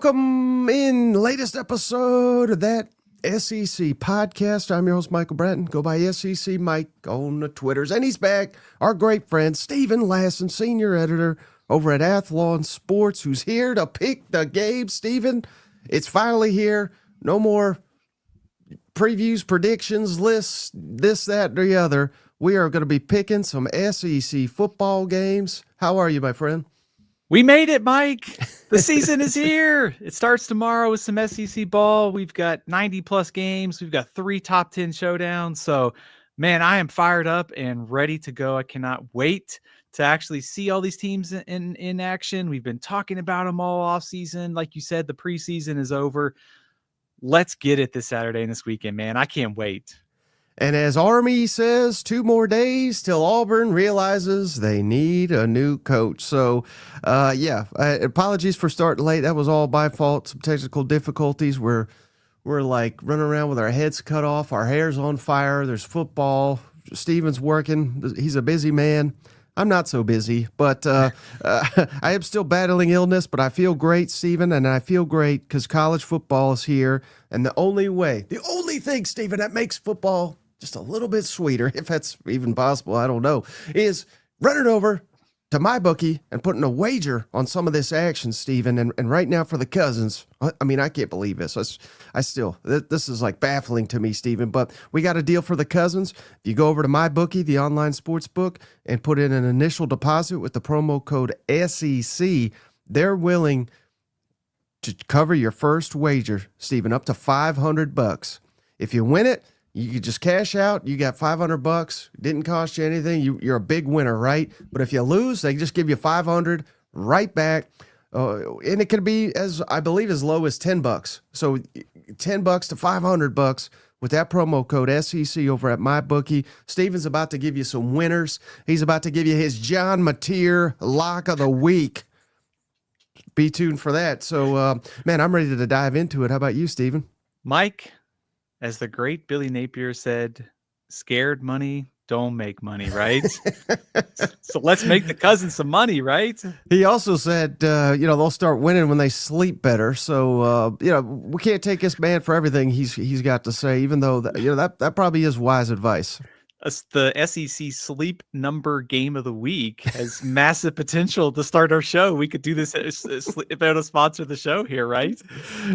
Welcome in latest episode of that SEC podcast. I'm your host, Michael Bratton. Go by SEC Mike on the Twitters. And he's back, our great friend, Stephen Lassan, senior editor over at Athlon Sports, who's here to pick the game. Stephen, it's finally here. No more previews, predictions, lists, this, that, or the other. We are going to be picking some SEC football games. How are you, my friend? We made it, Mike. The season is here. It starts tomorrow with some SEC ball. We've got 90 plus games. We've got 3 top 10 showdowns. So, man, I am fired up and ready to go. I cannot wait to actually see all these teams in action. We've been talking about them all off season. Like you said, the preseason is over. Let's get it this Saturday and this weekend, man. I can't wait. And as Army says, 2 more days till Auburn realizes they need a new coach. So, apologies for starting late. That was all my fault. Some technical difficulties. We're like running around with our heads cut off. Our hair's on fire. There's football. Steven's working. He's a busy man. I'm not so busy, but I am still battling illness, but I feel great, Steven, and I feel great because college football is here. And the only thing, Steven, that makes football just a little bit sweeter, if that's even possible, I don't know, is running over to my bookie and putting a wager on some of this action, Steven. And right now for the Cousins, I mean, I can't believe this. This is like baffling to me, Steven, but we got a deal for the Cousins. If you go over to my bookie, the online sports book, and put in an initial deposit with the promo code SEC, they're willing to cover your first wager, Steven, up to $500. If you win it, you could just cash out. You got $500. Didn't cost you anything. You're a big winner, right? But if you lose, they just give you $500 right back. And it can be, as I believe, as low as $10. So $10 to $500 with that promo code SEC over at MyBookie. Steven's about to give you some winners. He's about to give you his John Mateer lock of the week. Be tuned for that. So, man, I'm ready to dive into it. How about you, Steven? Mike, as the great Billy Napier said, scared money don't make money, right? So let's make the Cousins some money, right? He also said, they'll start winning when they sleep better. So, we can't take this man for everything he's got to say, even though that probably is wise advice. The SEC sleep number game of the week has massive potential to start our show. We could do this if they're to sponsor the show here, right?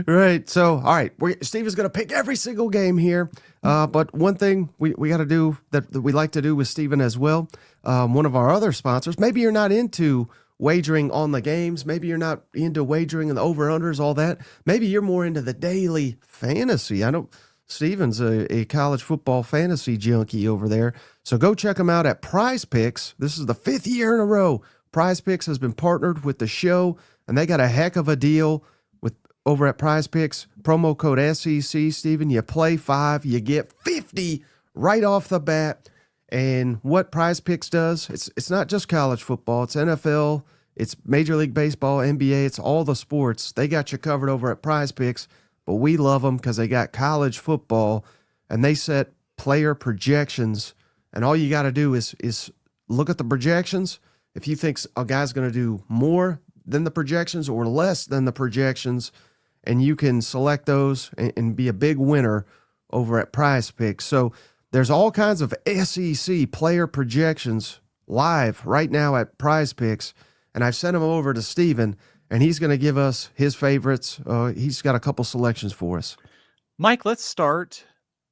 Right. So, all right, Steve is going to pick every single game here. But one thing we got to do that we like to do with Steven as well, one of our other sponsors, maybe you're not into wagering on the games. Maybe you're not into wagering in the over-unders, all that. Maybe you're more into the daily fantasy. Steven's a college football fantasy junkie over there. So go check him out at PrizePicks. This is the 5th year in a row. PrizePicks has been partnered with the show, and they got a heck of a deal over at PrizePicks. Promo code SEC, Steven. You play 5, you get 50 right off the bat. And what PrizePicks does, it's not just college football. It's NFL, it's Major League Baseball, NBA, it's all the sports. They got you covered over at PrizePicks. But we love them because they got college football and they set player projections. And all you got to do is look at the projections. If you think a guy's going to do more than the projections or less than the projections, and you can select those and be a big winner over at PrizePicks. So there's all kinds of SEC player projections live right now at PrizePicks. And I've sent them over to Steven. And he's going to give us his favorites. He's got a couple selections for us. Mike, let's start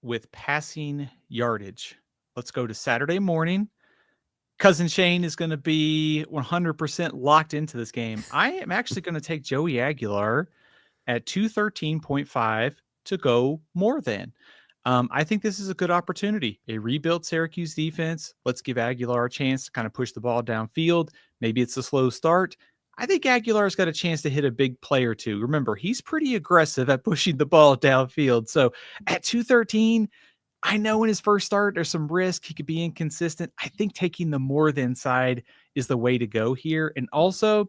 with passing yardage. Let's go to Saturday morning. Cousin Shane is going to be 100% locked into this game. I am actually going to take Joey Aguilar at 213.5 to go more than. I think this is a good opportunity. A rebuilt Syracuse defense. Let's give Aguilar a chance to kind of push the ball downfield. Maybe it's a slow start. I think Aguilar's got a chance to hit a big play or two. Remember, he's pretty aggressive at pushing the ball downfield. So at 213, I know in his first start, there's some risk. He could be inconsistent. I think taking the more than side is the way to go here. And also,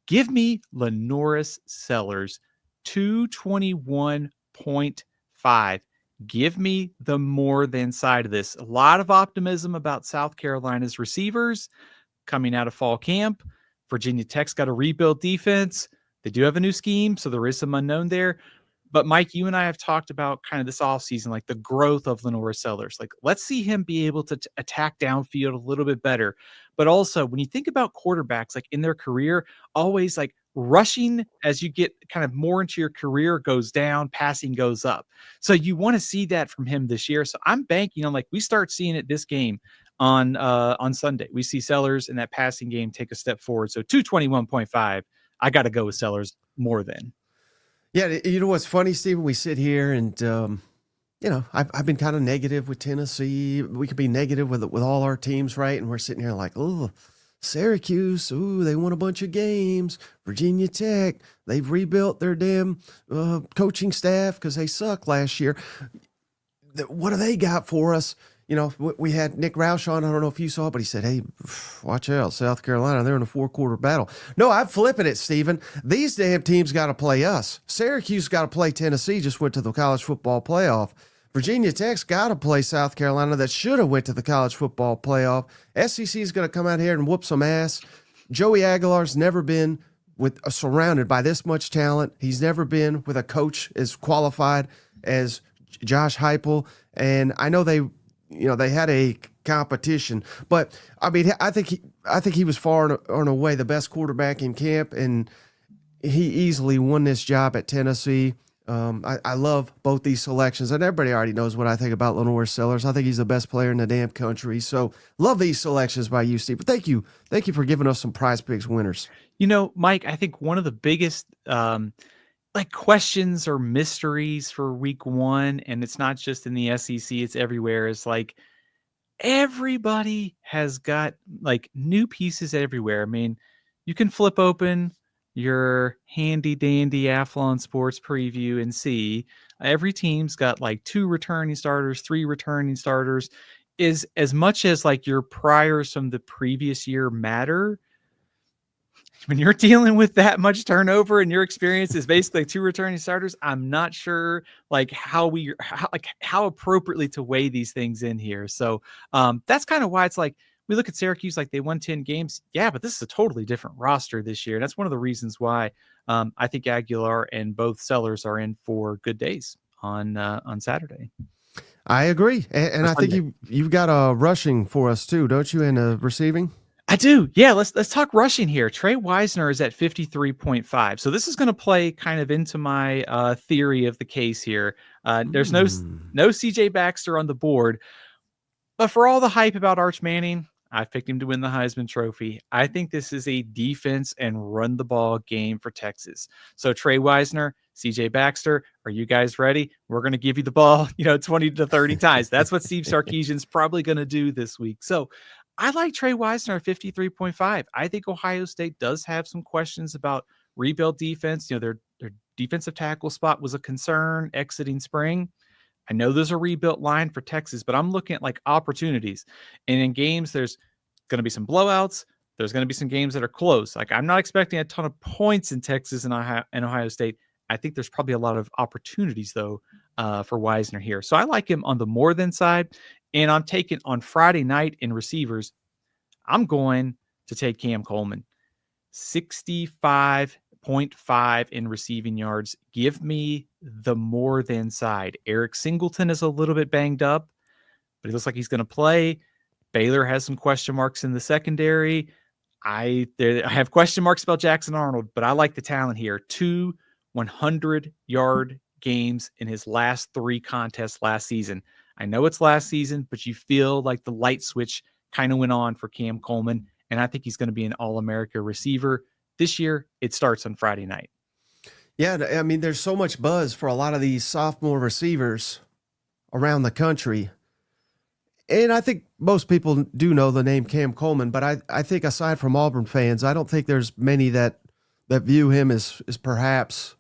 give me Lenoris Sellers, 221.5. Give me the more than side of this. A lot of optimism about South Carolina's receivers coming out of fall camp. Virginia Tech's got a rebuild defense. They do have a new scheme, so there is some unknown there. But Mike, you and I have talked about kind of this offseason, like the growth of Lenore Sellers. Like, let's see him be able to attack downfield a little bit better. But also, when you think about quarterbacks, like in their career, always like rushing as you get kind of more into your career goes down, passing goes up. So you want to see that from him this year. So I'm banking on like we start seeing it this game on Sunday. We see Sellers in that passing game take a step forward. So 221.5. I got to go with Sellers more than. Yeah, you know what's funny, Stephen? We sit here and, I've been kind of negative with Tennessee. We could be negative with all our teams, right? And we're sitting here like, oh, Syracuse, ooh, they won a bunch of games. Virginia Tech, they've rebuilt their damn coaching staff because they sucked last year. What do they got for us? You know, we had Nick Roush on. I don't know if you saw it, but he said, hey, watch out, South Carolina. They're in a 4-quarter battle. No, I'm flipping it, Stephen. These damn teams got to play us. Syracuse got to play Tennessee, just went to the college football playoff. Virginia Tech's got to play South Carolina that should have went to the college football playoff. SEC is going to come out here and whoop some ass. Joey Aguilar's never been surrounded by this much talent. He's never been with a coach as qualified as Josh Heupel. And I know they had a competition, but I mean, I think he was far and away the best quarterback in camp, and he easily won this job at Tennessee. I love both these selections, and everybody already knows what I think about Lenore Sellers. I think he's the best player in the damn country. So love these selections by you, Steve. But thank you for giving us some PrizePicks winners. You know, Mike, I think one of the biggest like questions or mysteries for week 1, and it's not just in the SEC, it's everywhere, is like everybody has got like new pieces everywhere. I mean, you can flip open your handy dandy Athlon sports preview and see every team's got like 2 returning starters, 3 returning starters. Is as much as like your priors from the previous year matter, when you're dealing with that much turnover and your experience is basically 2 returning starters, I'm not sure like how appropriately to weigh these things in here. So that's kind of why it's like we look at Syracuse, like they won 10 games. Yeah, but this is a totally different roster this year. And that's one of the reasons why I think Aguilar and both Sellers are in for good days on Saturday. I agree. And I think you've got a rushing for us too, don't you, in receiving? I do. Yeah, let's talk rushing here. Trey Wisner is at 53.5. So this is going to play kind of into my theory of the case here. There's no CJ Baxter on the board. But for all the hype about Arch Manning, I picked him to win the Heisman Trophy. I think this is a defense and run the ball game for Texas. So Trey Wisner, CJ Baxter, are you guys ready? We're going to give you the ball, 20 to 30 times. That's what Steve Sarkisian's probably going to do this week. So I like Trey Wisner at 53.5. I think Ohio State does have some questions about rebuild defense. Their defensive tackle spot was a concern exiting spring. I know there's a rebuilt line for Texas, but I'm looking at like opportunities. And in games, there's going to be some blowouts. There's going to be some games that are close. Like I'm not expecting a ton of points in Texas and Ohio State. I think there's probably a lot of opportunities though for Wisner here. So I like him on the more than side. And I'm taking on Friday night in receivers. I'm going to take Cam Coleman. 65.5 in receiving yards. Give me the more than side. Eric Singleton is a little bit banged up, but he looks like he's going to play. Baylor has some question marks in the secondary. I have question marks about Jackson Arnold, but I like the talent here. 2 100-yard games in his last 3 contests last season. I know it's last season, but you feel like the light switch kind of went on for Cam Coleman, and I think he's going to be an All-America receiver. This year, it starts on Friday night. Yeah, I mean, there's so much buzz for a lot of these sophomore receivers around the country. And I think most people do know the name Cam Coleman, but I think aside from Auburn fans, I don't think there's many that view him as perhaps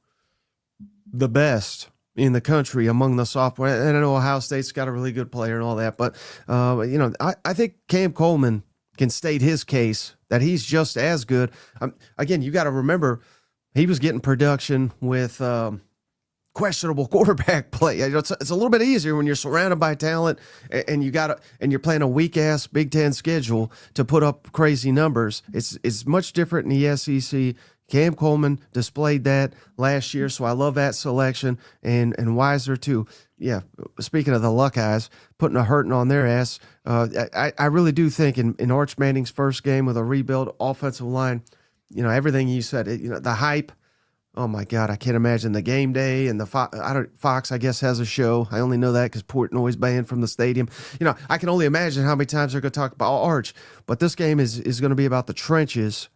the best in the country among the sophomore. And I know Ohio State's got a really good player and all that, but I think Cam Coleman can state his case that he's just as good. Again, you got to remember he was getting production with questionable quarterback play. It's a little bit easier when you're surrounded by talent and you're playing a weak ass Big Ten schedule to put up crazy numbers. It's much different in the SEC. Cam Coleman displayed that last year, so I love that selection, and Weiser too. Yeah, speaking of the Luckeyes, putting a hurting on their ass, I really do think in Arch Manning's first game with a rebuild offensive line, everything you said, the hype. Oh my God, I can't imagine the game day and the Fox. I guess has a show. I only know that because Portnoy's banned from the stadium. I can only imagine how many times they're going to talk about Arch. But this game is going to be about the trenches.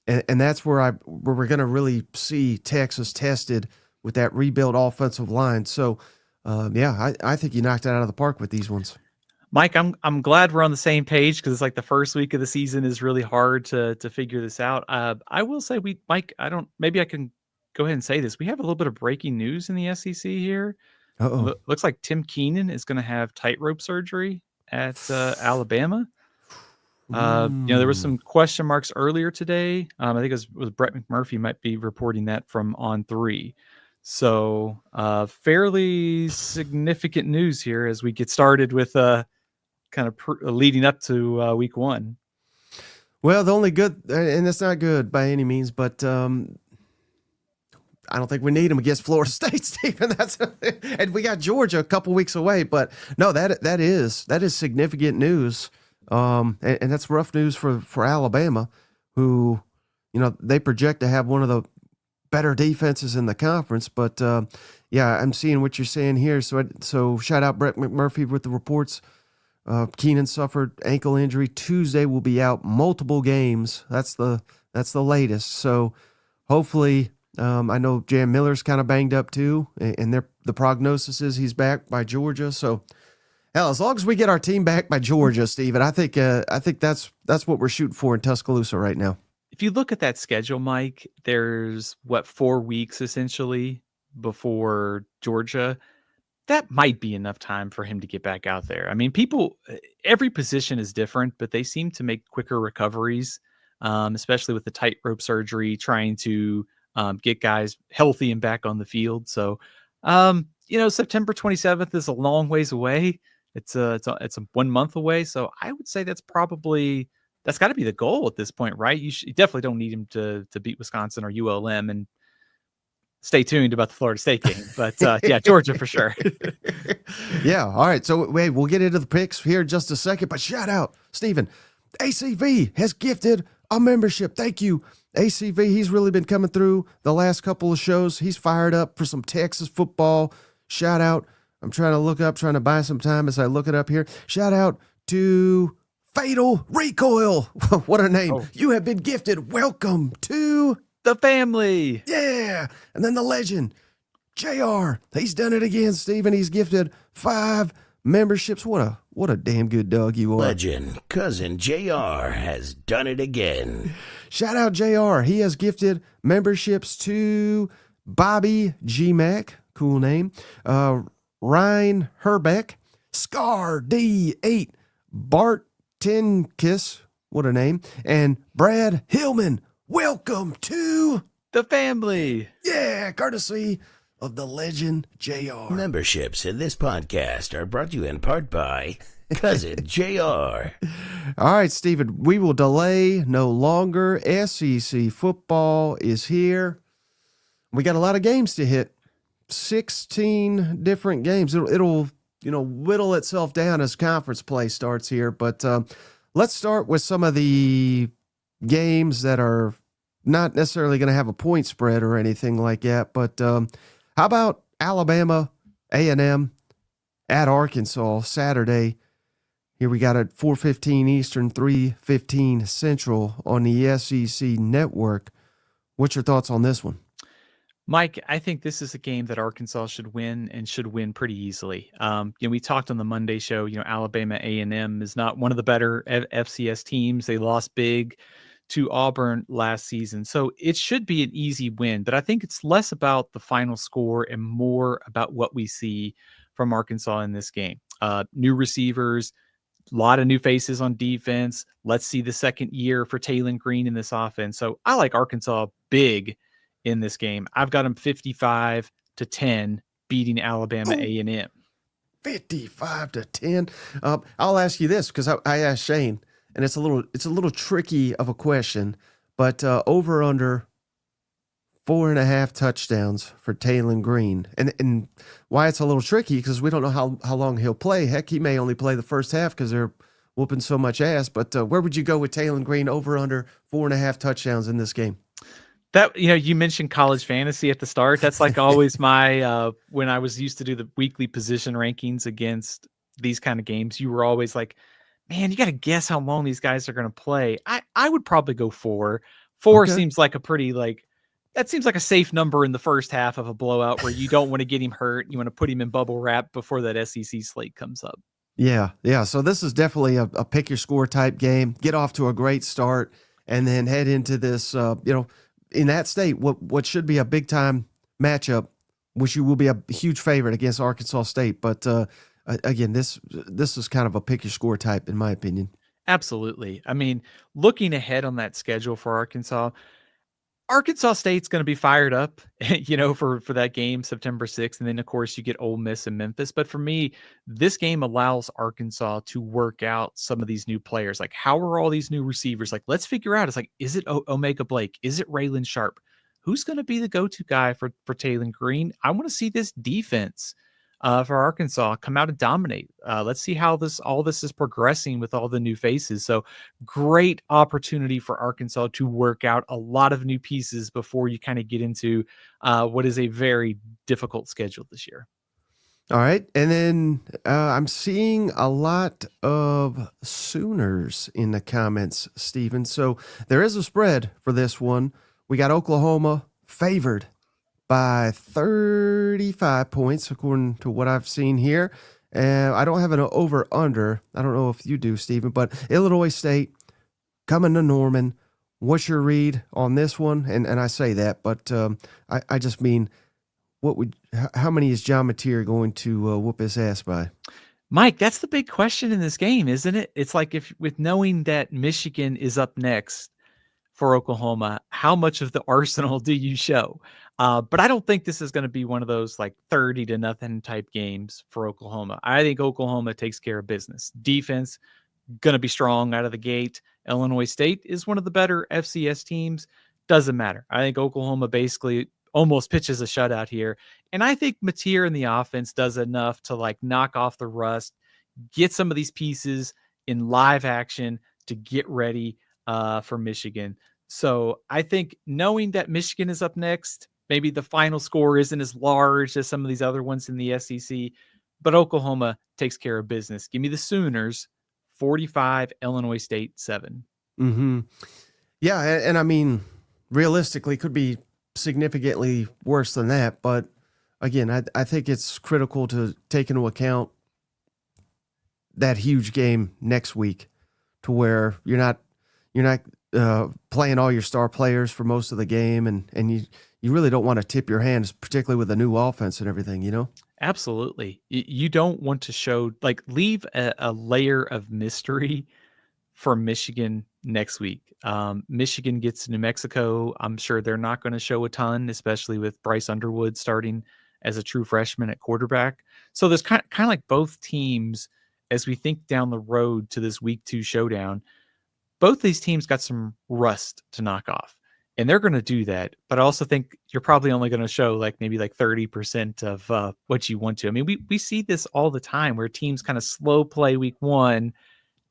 And that's where we're going to really see Texas tested with that rebuilt offensive line. So, I think you knocked it out of the park with these ones. Mike, I'm glad we're on the same page because it's like the first week of the season is really hard to figure this out. I will say Mike, maybe I can go ahead and say this. We have a little bit of breaking news in the SEC here. Looks like Tim Keenan is going to have tightrope surgery at Alabama. There was some question marks earlier today. I think it was Brett McMurphy might be reporting that from On3. So fairly significant news here as we get started with kind of leading up to week one. Well, the only good, and it's not good by any means, but I don't think we need them against Florida State, Stephen. And we got Georgia a couple weeks away, but no, that is significant news. And that's rough news for Alabama, who, they project to have one of the better defenses in the conference. But I'm seeing what you're saying here. So shout out Brett McMurphy with the reports. Keenan suffered ankle injury. Tuesday will be out multiple games. That's the latest. So hopefully, I know Jam Miller's kind of banged up too, and the prognosis is he's back by Georgia. So. Hell, as long as we get our team back by Georgia, Steven, I think that's what we're shooting for in Tuscaloosa right now. If you look at that schedule, Mike, there's 4 weeks essentially before Georgia. That might be enough time for him to get back out there. I mean, every position is different, but they seem to make quicker recoveries, especially with the tightrope surgery, trying to get guys healthy and back on the field. So, September 27th is a long ways away. It's a 1 month away. So I would say that's got to be the goal at this point, right? You definitely don't need him to beat Wisconsin or ULM, and stay tuned about the Florida State game. But Georgia for sure. Yeah. All right. So we'll get into the picks here in just a second, but shout out, Stephen, ACV has gifted a membership. Thank you, ACV. He's really been coming through the last couple of shows. He's fired up for some Texas football. Shout out. I'm trying to buy some time as I look it up here. Shout out to Fatal Recoil. What a name. Oh. You have been gifted. Welcome to the family. Yeah. And then the legend, JR. He's done it again, Stephen. He's gifted 5 memberships. What a damn good dog you are. Legend, cousin JR has done it again. Shout out JR. He has gifted memberships to Bobby G Mac. Cool name. Ryan Herbeck, Scar D8, Bart Tinkiss, what a name, and Brad Hillman. Welcome to the family. Yeah, courtesy of the legend JR. Memberships in this podcast are brought to you in part by cousin JR. All right, Stephen, we will delay no longer. SEC football is here. We got a lot of games to hit. 16 different games. It'll whittle itself down as conference play starts here. But let's start with some of the games that are not necessarily going to have a point spread or anything like that. But how about Alabama A&M at Arkansas Saturday? Here we got it 4:15 Eastern, 3:15 Central on the SEC Network. What's your thoughts on this one? Mike, I think this is a game that Arkansas should win and should win pretty easily. We talked on the Monday show, Alabama A&M is not one of the better FCS teams. They lost big to Auburn last season. So it should be an easy win, but I think it's less about the final score and more about what we see from Arkansas in this game. New receivers, a lot of new faces on defense. Let's see the second year for Taylor Green in this offense. So I like Arkansas big in this game. I've got them 55-10 beating Alabama A&M. 55-10. I'll ask you this because I asked Shane, and it's a little tricky of a question, but over under 4.5 touchdowns for Taylon Green. And why it's a little tricky, because we don't know how long he'll play. Heck, he may only play the first half because they're whooping so much ass. But where would you go with Taylon Green over under 4.5 touchdowns in this game? That, you mentioned college fantasy at the start. That's like always my, when I was used to do the weekly position rankings against these kind of games, you were always like, man, you got to guess how long these guys are going to play. I would probably go 4. 4 Okay. seems like that seems like a safe number in the first half of a blowout where you don't want to get him hurt. You want to put him in bubble wrap before that SEC slate comes up. Yeah. So this is definitely a pick your score type game. Get off to a great start and then head into this, in that state, what should be a big time matchup, which you will be a huge favorite against Arkansas State. But again, this is kind of a pick your score type, in my opinion. Absolutely. I mean, looking ahead on that schedule for Arkansas State's going to be fired up, for that game, September 6th. And then, of course, you get Ole Miss and Memphis. But for me, this game allows Arkansas to work out some of these new players. Like, how are all these new receivers? Like, let's figure out. It's like, is it Omega Blake? Is it Raylan Sharp? Who's going to be the go-to guy for Taylon Green? I want to see this defense for Arkansas come out and dominate. Let's see how all this is progressing with all the new faces. So great opportunity for Arkansas to work out a lot of new pieces before you kind of get into what is a very difficult schedule this year. All right. And then I'm seeing a lot of Sooners in the comments, Stephen. So there is a spread for this one. We got Oklahoma favored by 35 points, according to what I've seen here. And I don't have an over-under. I don't know if you do, Stephen, but Illinois State coming to Norman. What's your read on this one? And I say that, but I just mean, how many is John Mateer going to whoop his ass by? Mike, that's the big question in this game, isn't it? It's like, with knowing that Michigan is up next for Oklahoma, how much of the arsenal do you show? But I don't think this is going to be one of those like 30-0 type games for Oklahoma. I think Oklahoma takes care of business. Defense going to be strong out of the gate. Illinois State is one of the better FCS teams. Doesn't matter. I think Oklahoma basically almost pitches a shutout here. And I think Mateer in the offense does enough to like knock off the rust, get some of these pieces in live action to get ready for Michigan. So I think knowing that Michigan is up next, maybe the final score isn't as large as some of these other ones in the SEC, but Oklahoma takes care of business. Give me the Sooners, 45, Illinois State, 7. Mm-hmm. Yeah, and I mean, realistically, could be significantly worse than that. But again, I think it's critical to take into account that huge game next week, to where you're not playing all your star players for most of the game, and you really don't want to tip your hands, particularly with a new offense and everything, Absolutely. You don't want to leave a layer of mystery for Michigan next week. Michigan gets New Mexico. I'm sure they're not going to show a ton, especially with Bryce Underwood starting as a true freshman at quarterback. So there's kind of like both teams, as we think down the road to this week 2 showdown, both these teams got some rust to knock off. And they're going to do that. But I also think you're probably only going to show maybe 30% of what you want to. I mean, we see this all the time where teams kind of slow play week 1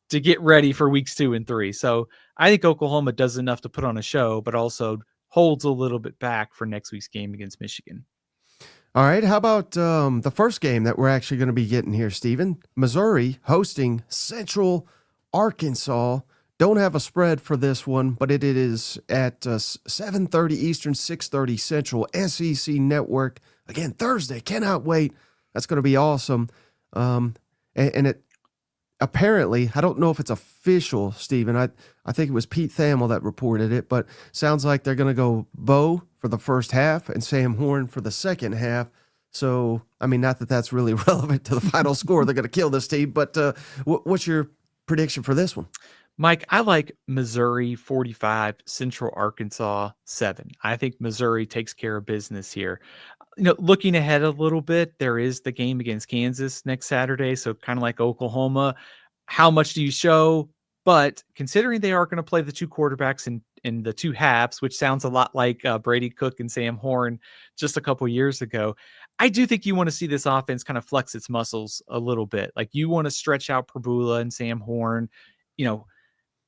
to get ready for weeks 2 and 3. So I think Oklahoma does enough to put on a show, but also holds a little bit back for next week's game against Michigan. All right. How about the first game that we're actually going to be getting here, Stephen? Missouri hosting Central Arkansas. Don't have a spread for this one, but it is at 7:30 Eastern, 6:30 Central, SEC Network. Again, Thursday. Cannot wait. That's going to be awesome. And it apparently, I don't know if it's official, Stephen. I think it was Pete Thamel that reported it, but sounds like they're going to go Bo for the first half and Sam Horn for the second half. So, I mean, not that that's really relevant to the final score. They're going to kill this team, but what's your prediction for this one? Mike, I like Missouri 45, Central Arkansas 7. I think Missouri takes care of business here. Looking ahead a little bit, there is the game against Kansas next Saturday. So kind of like Oklahoma, how much do you show? But considering they are going to play the 2 quarterbacks in in the two halves, which sounds a lot like Brady Cook and Sam Horn just a couple years ago. I do think you want to see this offense kind of flex its muscles a little bit. Like you want to stretch out Prbula and Sam Horn.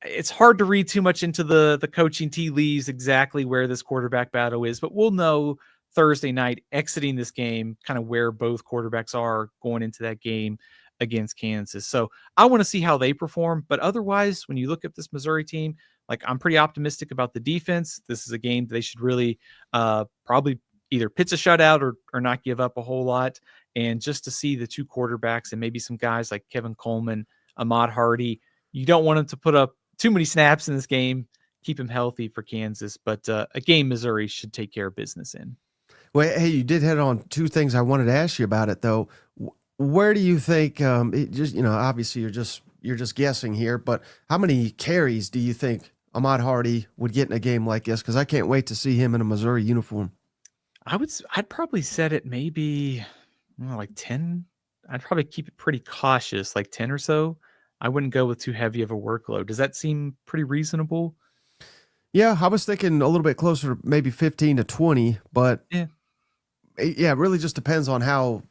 It's hard to read too much into the coaching tea leaves exactly where this quarterback battle is, but we'll know Thursday night exiting this game kind of where both quarterbacks are going into that game against Kansas. So I want to see how they perform. But otherwise, when you look at this Missouri team, like I'm pretty optimistic about the defense. This is a game they should really probably either pitch a shutout or not give up a whole lot. And just to see the two quarterbacks and maybe some guys like Kevin Coleman, Ahmad Hardy, you don't want them to put up too many snaps in this game, keep him healthy for Kansas. But a game Missouri should take care of business in. Well, hey, you did hit on two things I wanted to ask you about it, though. Where do you think, obviously you're just guessing here, but how many carries do you think Ahmad Hardy would get in a game like this? Because I can't wait to see him in a Missouri uniform. I'd probably set it maybe like 10. I'd probably keep it pretty cautious, like 10 or so. I wouldn't go with too heavy of a workload. Does that seem pretty reasonable? Yeah, I was thinking a little bit closer to maybe 15 to 20, but yeah, it really just depends on how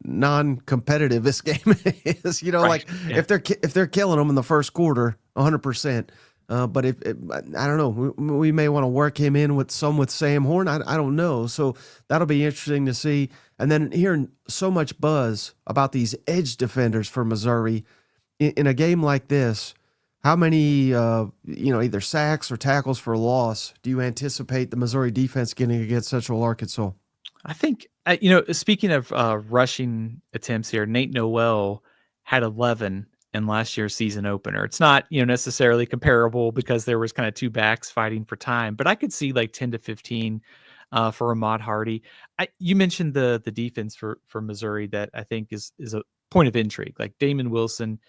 non-competitive this game is. Right. If they're killing them in the first quarter, 100%. But I don't know, we may want to work him in with Sam Horn. I don't know. So that'll be interesting to see. And then hearing so much buzz about these edge defenders for Missouri in a game like this, how many, either sacks or tackles for loss do you anticipate the Missouri defense getting against Central Arkansas? I think, speaking of rushing attempts here, Nate Noel had 11 in last year's season opener. It's not, necessarily comparable because there was kind of two backs fighting for time, but I could see like 10 to 15 for Ahmad Hardy. You mentioned the defense for Missouri that I think is a point of intrigue, like Damon Wilson,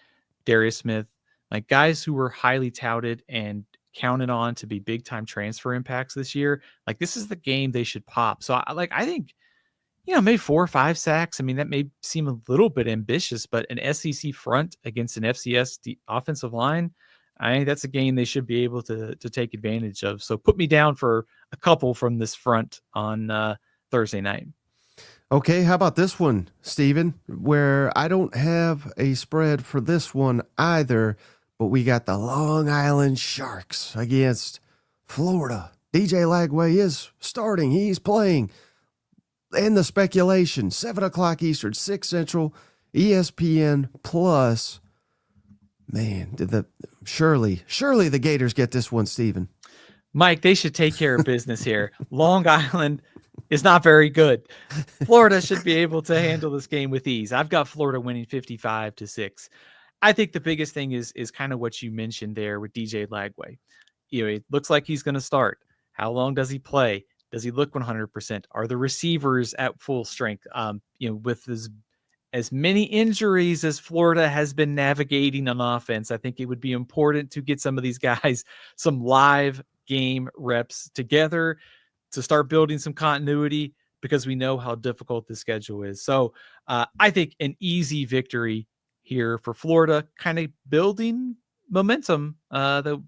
Darius Smith, like guys who were highly touted and counted on to be big time transfer impacts this year. Like this is the game they should pop. So I think, maybe 4 or 5 sacks. I mean, that may seem a little bit ambitious, but an SEC front against an FCS offensive line, I think that's a game they should be able to take advantage of. So put me down for a couple from this front on Thursday night. Okay, how about this one, Steven, where I don't have a spread for this one either, but we got the Long Island Sharks against Florida. DJ Lagway is starting. He's playing. And the speculation, 7 o'clock Eastern, 6 Central, ESPN Plus. Man, surely the Gators get this one, Steven. Mike, they should take care of business here. Long Island is not very good. Florida should be able to handle this game with ease. I've got Florida winning 55-6. I think the biggest thing is kind of what you mentioned there with DJ Lagway. It looks like he's going to start. How long does he play? Does he look 100%? Are the receivers at full strength? With as many injuries as Florida has been navigating on offense, I think it would be important to get some of these guys some live game reps together to start building some continuity because we know how difficult the schedule is. So I think an easy victory here for Florida, kind of building momentum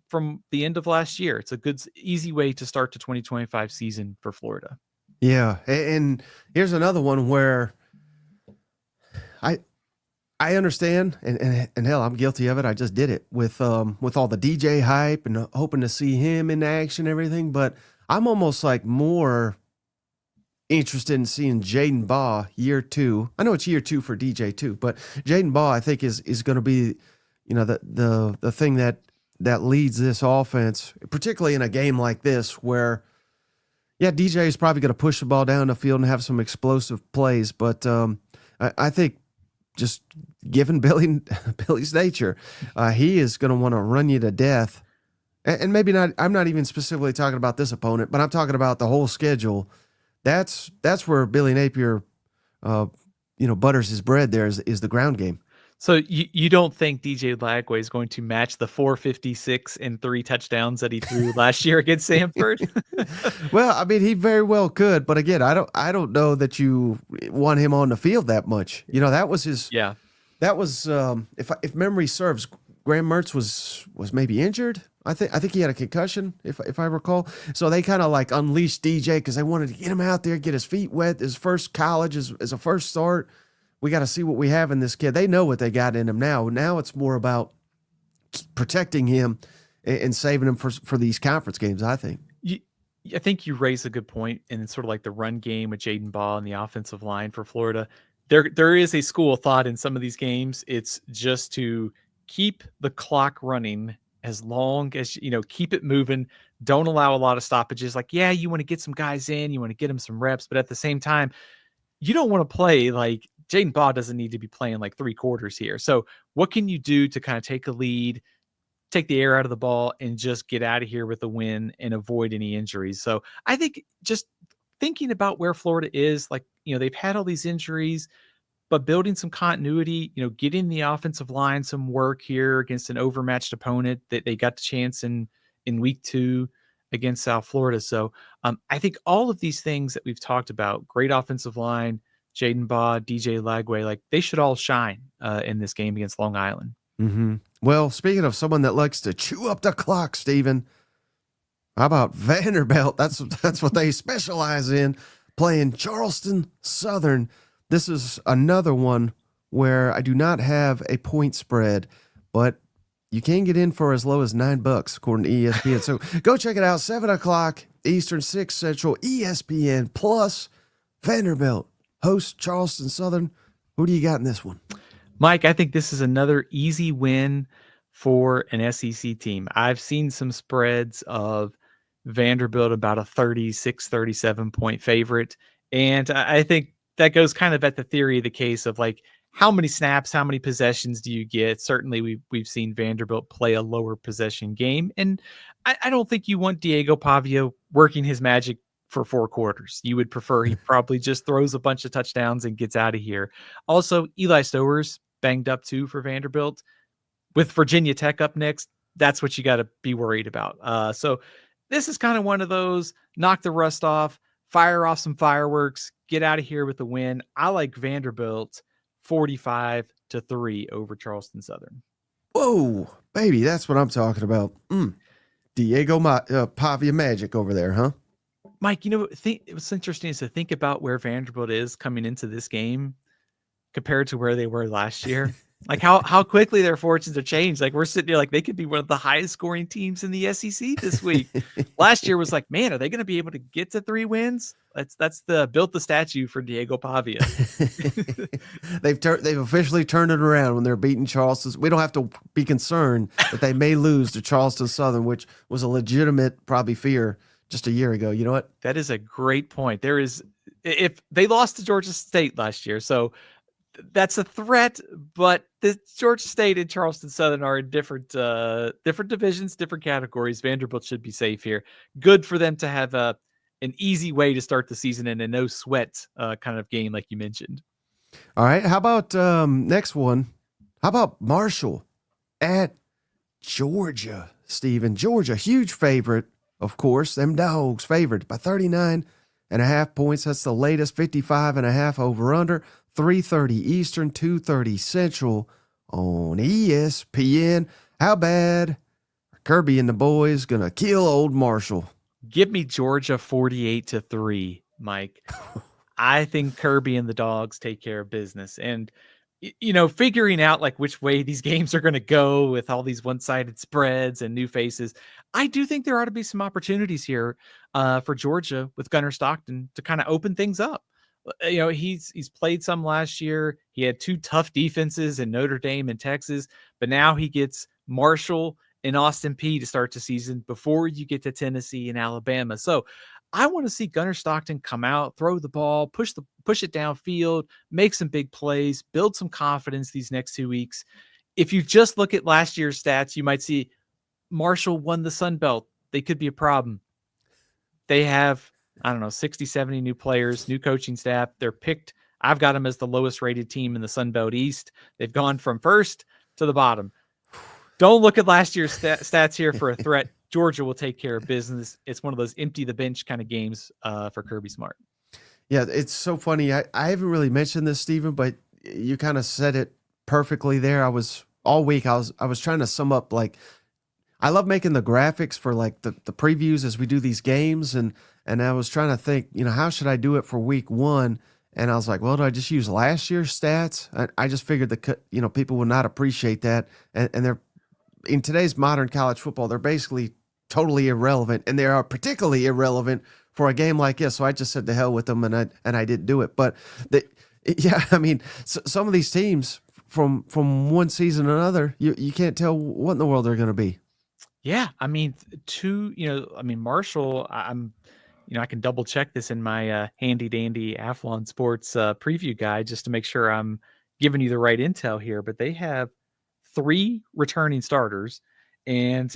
from the end of last year. It's a good, easy way to start the 2025 season for Florida. Yeah, and here's another one where I understand, and hell, I'm guilty of it. I just did it with all the DJ hype and hoping to see him in action and everything, but I'm almost like more interested in seeing Jaden Baugh year 2. I know it's year 2 for DJ too, but Jaden Baugh I think is going to be the thing that leads this offense, particularly in a game like this where, yeah, DJ is probably going to push the ball down the field and have some explosive plays. But I think just given Billy's nature, he is going to want to run you to death. And maybe not. I'm not even specifically talking about this opponent, but I'm talking about the whole schedule. That's where Billy Napier, butters his bread. There is the ground game. So you don't think DJ Lagway is going to match the 456 and 3 touchdowns that he threw last year against Samford? Well, I mean, he very well could, but again, I don't know that you want him on the field that much. That was his. Yeah. That was if memory serves Graham Mertz was maybe injured. I think he had a concussion, if I recall. So they kind of like unleashed DJ because they wanted to get him out there, get his feet wet. His first college is a first start. We got to see what we have in this kid. They know what they got in him now. Now it's more about protecting him and saving him for these conference games, I think. I think you raise a good point, and it's sort of like the run game with Jaden Baugh and the offensive line for Florida. There is a school of thought in some of these games. It's just to keep the clock running as long as, keep it moving. Don't allow a lot of stoppages. Like, yeah, you want to get some guys in, you want to get them some reps, but at the same time, you don't want to play like Jaden Baugh doesn't need to be playing like 3 quarters here. So what can you do to kind of take a lead, take the air out of the ball, and just get out of here with a win and avoid any injuries? So I think just thinking about where Florida is, like, they've had all these injuries, but building some continuity, getting the offensive line some work here against an overmatched opponent that they got the chance in week 2 against South Florida. So I think all of these things that we've talked about, great offensive line, Jaden Baugh, DJ Lagway, like they should all shine in this game against Long Island. Mm-hmm. Well, speaking of someone that likes to chew up the clock, Stephen, how about Vanderbilt? That's what they specialize in, playing Charleston Southern. This is another one where I do not have a point spread, but you can get in for as low as $9 according to ESPN. So go check it out. 7:00 Eastern, 6 Central, ESPN Plus. Vanderbilt hosts Charleston Southern. Who do you got in this one? Mike, I think this is another easy win for an SEC team. I've seen some spreads of Vanderbilt about a 36, 37 point favorite. And I think that goes kind of at the theory of the case of like, how many snaps, how many possessions do you get? Certainly we've seen Vanderbilt play a lower possession game. And I don't think you want Diego Pavia working his magic for 4 quarters. You would prefer he probably just throws a bunch of touchdowns and gets out of here. Also, Eli Stowers banged up too for Vanderbilt. With Virginia Tech up next, that's what you got to be worried about. So this is kind of one of those knock the rust off, fire off some fireworks, get out of here with a win. I like Vanderbilt 45-3 over Charleston Southern. Whoa, baby, that's what I'm talking about. Diego Pavia magic over there, huh? Mike, it was interesting is to think about where Vanderbilt is coming into this game compared to where they were last year. Like how quickly their fortunes have changed. Like we're sitting here like they could be one of the highest scoring teams in the SEC this week. Last year was like, man, are they going to be able to get to 3 wins? That's built the statue for Diego Pavia. They've officially turned it around when they're beating Charleston. We don't have to be concerned that they may lose to Charleston Southern, which was a legitimate probably fear just a year ago. You know what? That is a great point. If they lost to Georgia State last year, so that's a threat, but the Georgia State and Charleston Southern are in different divisions, different categories. Vanderbilt should be safe here. Good for them to have an easy way to start the season and a no sweat kind of game like you mentioned. All right. How about next one? How about Marshall at Georgia, Stephen? Georgia, huge favorite, of course. Them dogs favored by 39.5 points. That's the latest, 55.5 over under. 3:30 Eastern, 2:30 Central on ESPN. How bad are Kirby and the boys going to kill old Marshall? Give me Georgia 48-3, Mike. I think Kirby and the dogs take care of business. And, figuring out like which way these games are going to go with all these one-sided spreads and new faces, I do think there ought to be some opportunities here for Georgia with Gunnar Stockton to kind of open things up. He's played some last year. He had 2 tough defenses in Notre Dame and Texas, but now he gets Marshall and Austin Peay to start the season before you get to Tennessee and Alabama. So I want to see Gunnar Stockton come out, throw the ball, push it downfield, make some big plays, build some confidence these next 2 weeks. If you just look at last year's stats, you might see Marshall won the Sun Belt. They could be a problem. They have 60, 70 new players, new coaching staff. They're picked. I've got them as the lowest rated team in the Sun Belt East. They've gone from first to the bottom. Don't look at last year's stats here for a threat. Georgia will take care of business. It's one of those empty the bench kind of games for Kirby Smart. Yeah, it's so funny. I haven't really mentioned this, Stephen, but you kind of said it perfectly there. I was all week I was trying to sum up, like, I love making the graphics for like the previews as we do these games, and I was trying to think, how should I do it for week 1? And I was like, well, do I just use last year's stats? I just figured people would not appreciate that, and they're in today's modern college football, they're basically totally irrelevant, and they are particularly irrelevant for a game like this. So I just said to hell with them, and I didn't do it. But some of these teams from one season to another, you can't tell what in the world they're going to be. Yeah, I mean, Marshall, I can double check this in my handy dandy Athlon Sports preview guide just to make sure I'm giving you the right intel here. But they have 3 returning starters and,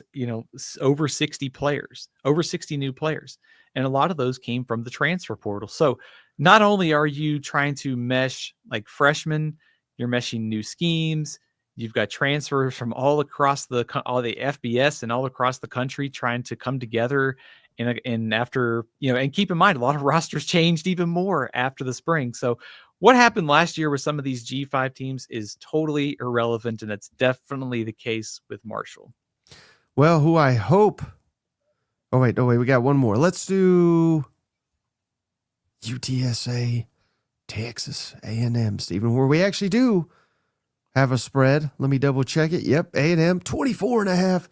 over 60 players, over 60 new players. And a lot of those came from the transfer portal. So not only are you trying to mesh like freshmen, you're meshing new schemes. You've got transfers from all across all the FBS and all across the country trying to come together. And after, and keep in mind, a lot of rosters changed even more after the spring. So what happened last year with some of these G5 teams is totally irrelevant. And that's definitely the case with Marshall. Well, who I hope. Oh, wait. We got one more. Let's do UTSA, Texas A&M, Stephen, where we actually do have a spread. Let me double check it. Yep, A&M 24.5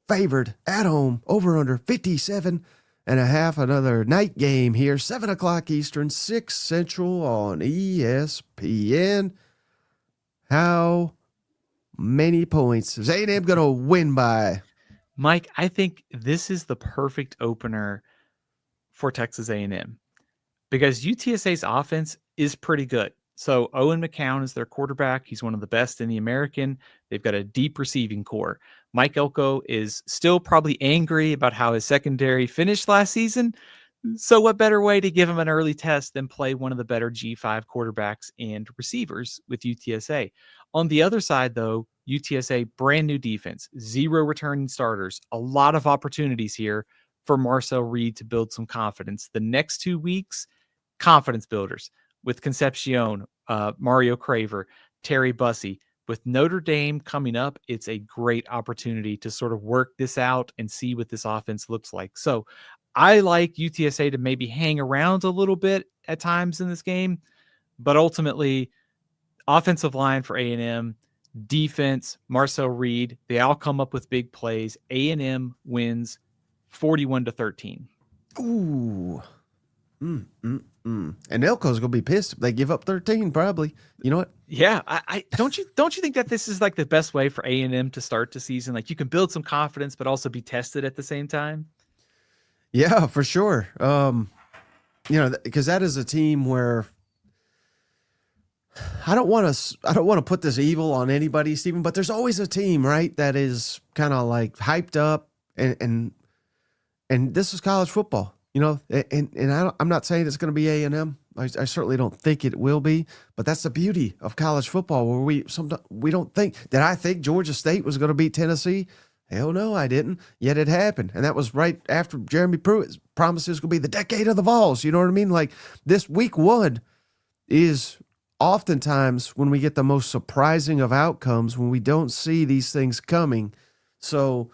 favored at home, over under 57.5. Another night game here, 7:00 Eastern, 6 Central on ESPN. How many points is A&M going to win by? Mike, I think this is the perfect opener for Texas A&M because UTSA's offense is pretty good. So Owen McCown is their quarterback. He's one of the best in the American. They've got a deep receiving core. Mike Elko is still probably angry about how his secondary finished last season. So what better way to give him an early test than play one of the better G5 quarterbacks and receivers with UTSA? On the other side, though, UTSA, brand new defense, 0 returning starters, a lot of opportunities here for Marcel Reed to build some confidence. The next 2 weeks, confidence builders with Concepcion, Mario Craver, Terry Bussey. With Notre Dame coming up, it's a great opportunity to sort of work this out and see what this offense looks like. So I like UTSA to maybe hang around a little bit at times in this game, but ultimately offensive line for A&M, defense, Marcel Reed, they all come up with big plays. A&M wins 41-13. Ooh. And Elko's gonna be pissed if they give up 13, probably. You know what? Yeah, I don't you think that this is like the best way for A&M to start the season? Like you can build some confidence, but also be tested at the same time. Yeah, for sure. Because that is a team where I don't want to put this evil on anybody, Stephen, but there's always a team, right, that is kind of like hyped up, and this is college football. I'm not saying it's going to be A&M. I certainly don't think it will be, but that's the beauty of college football, where we don't think. Did I think Georgia State was going to beat Tennessee? Hell no, I didn't. Yet it happened, and that was right after Jeremy Pruitt promised it was going to be the decade of the Vols. You know what I mean? Like this week 1 is oftentimes when we get the most surprising of outcomes, when we don't see these things coming. So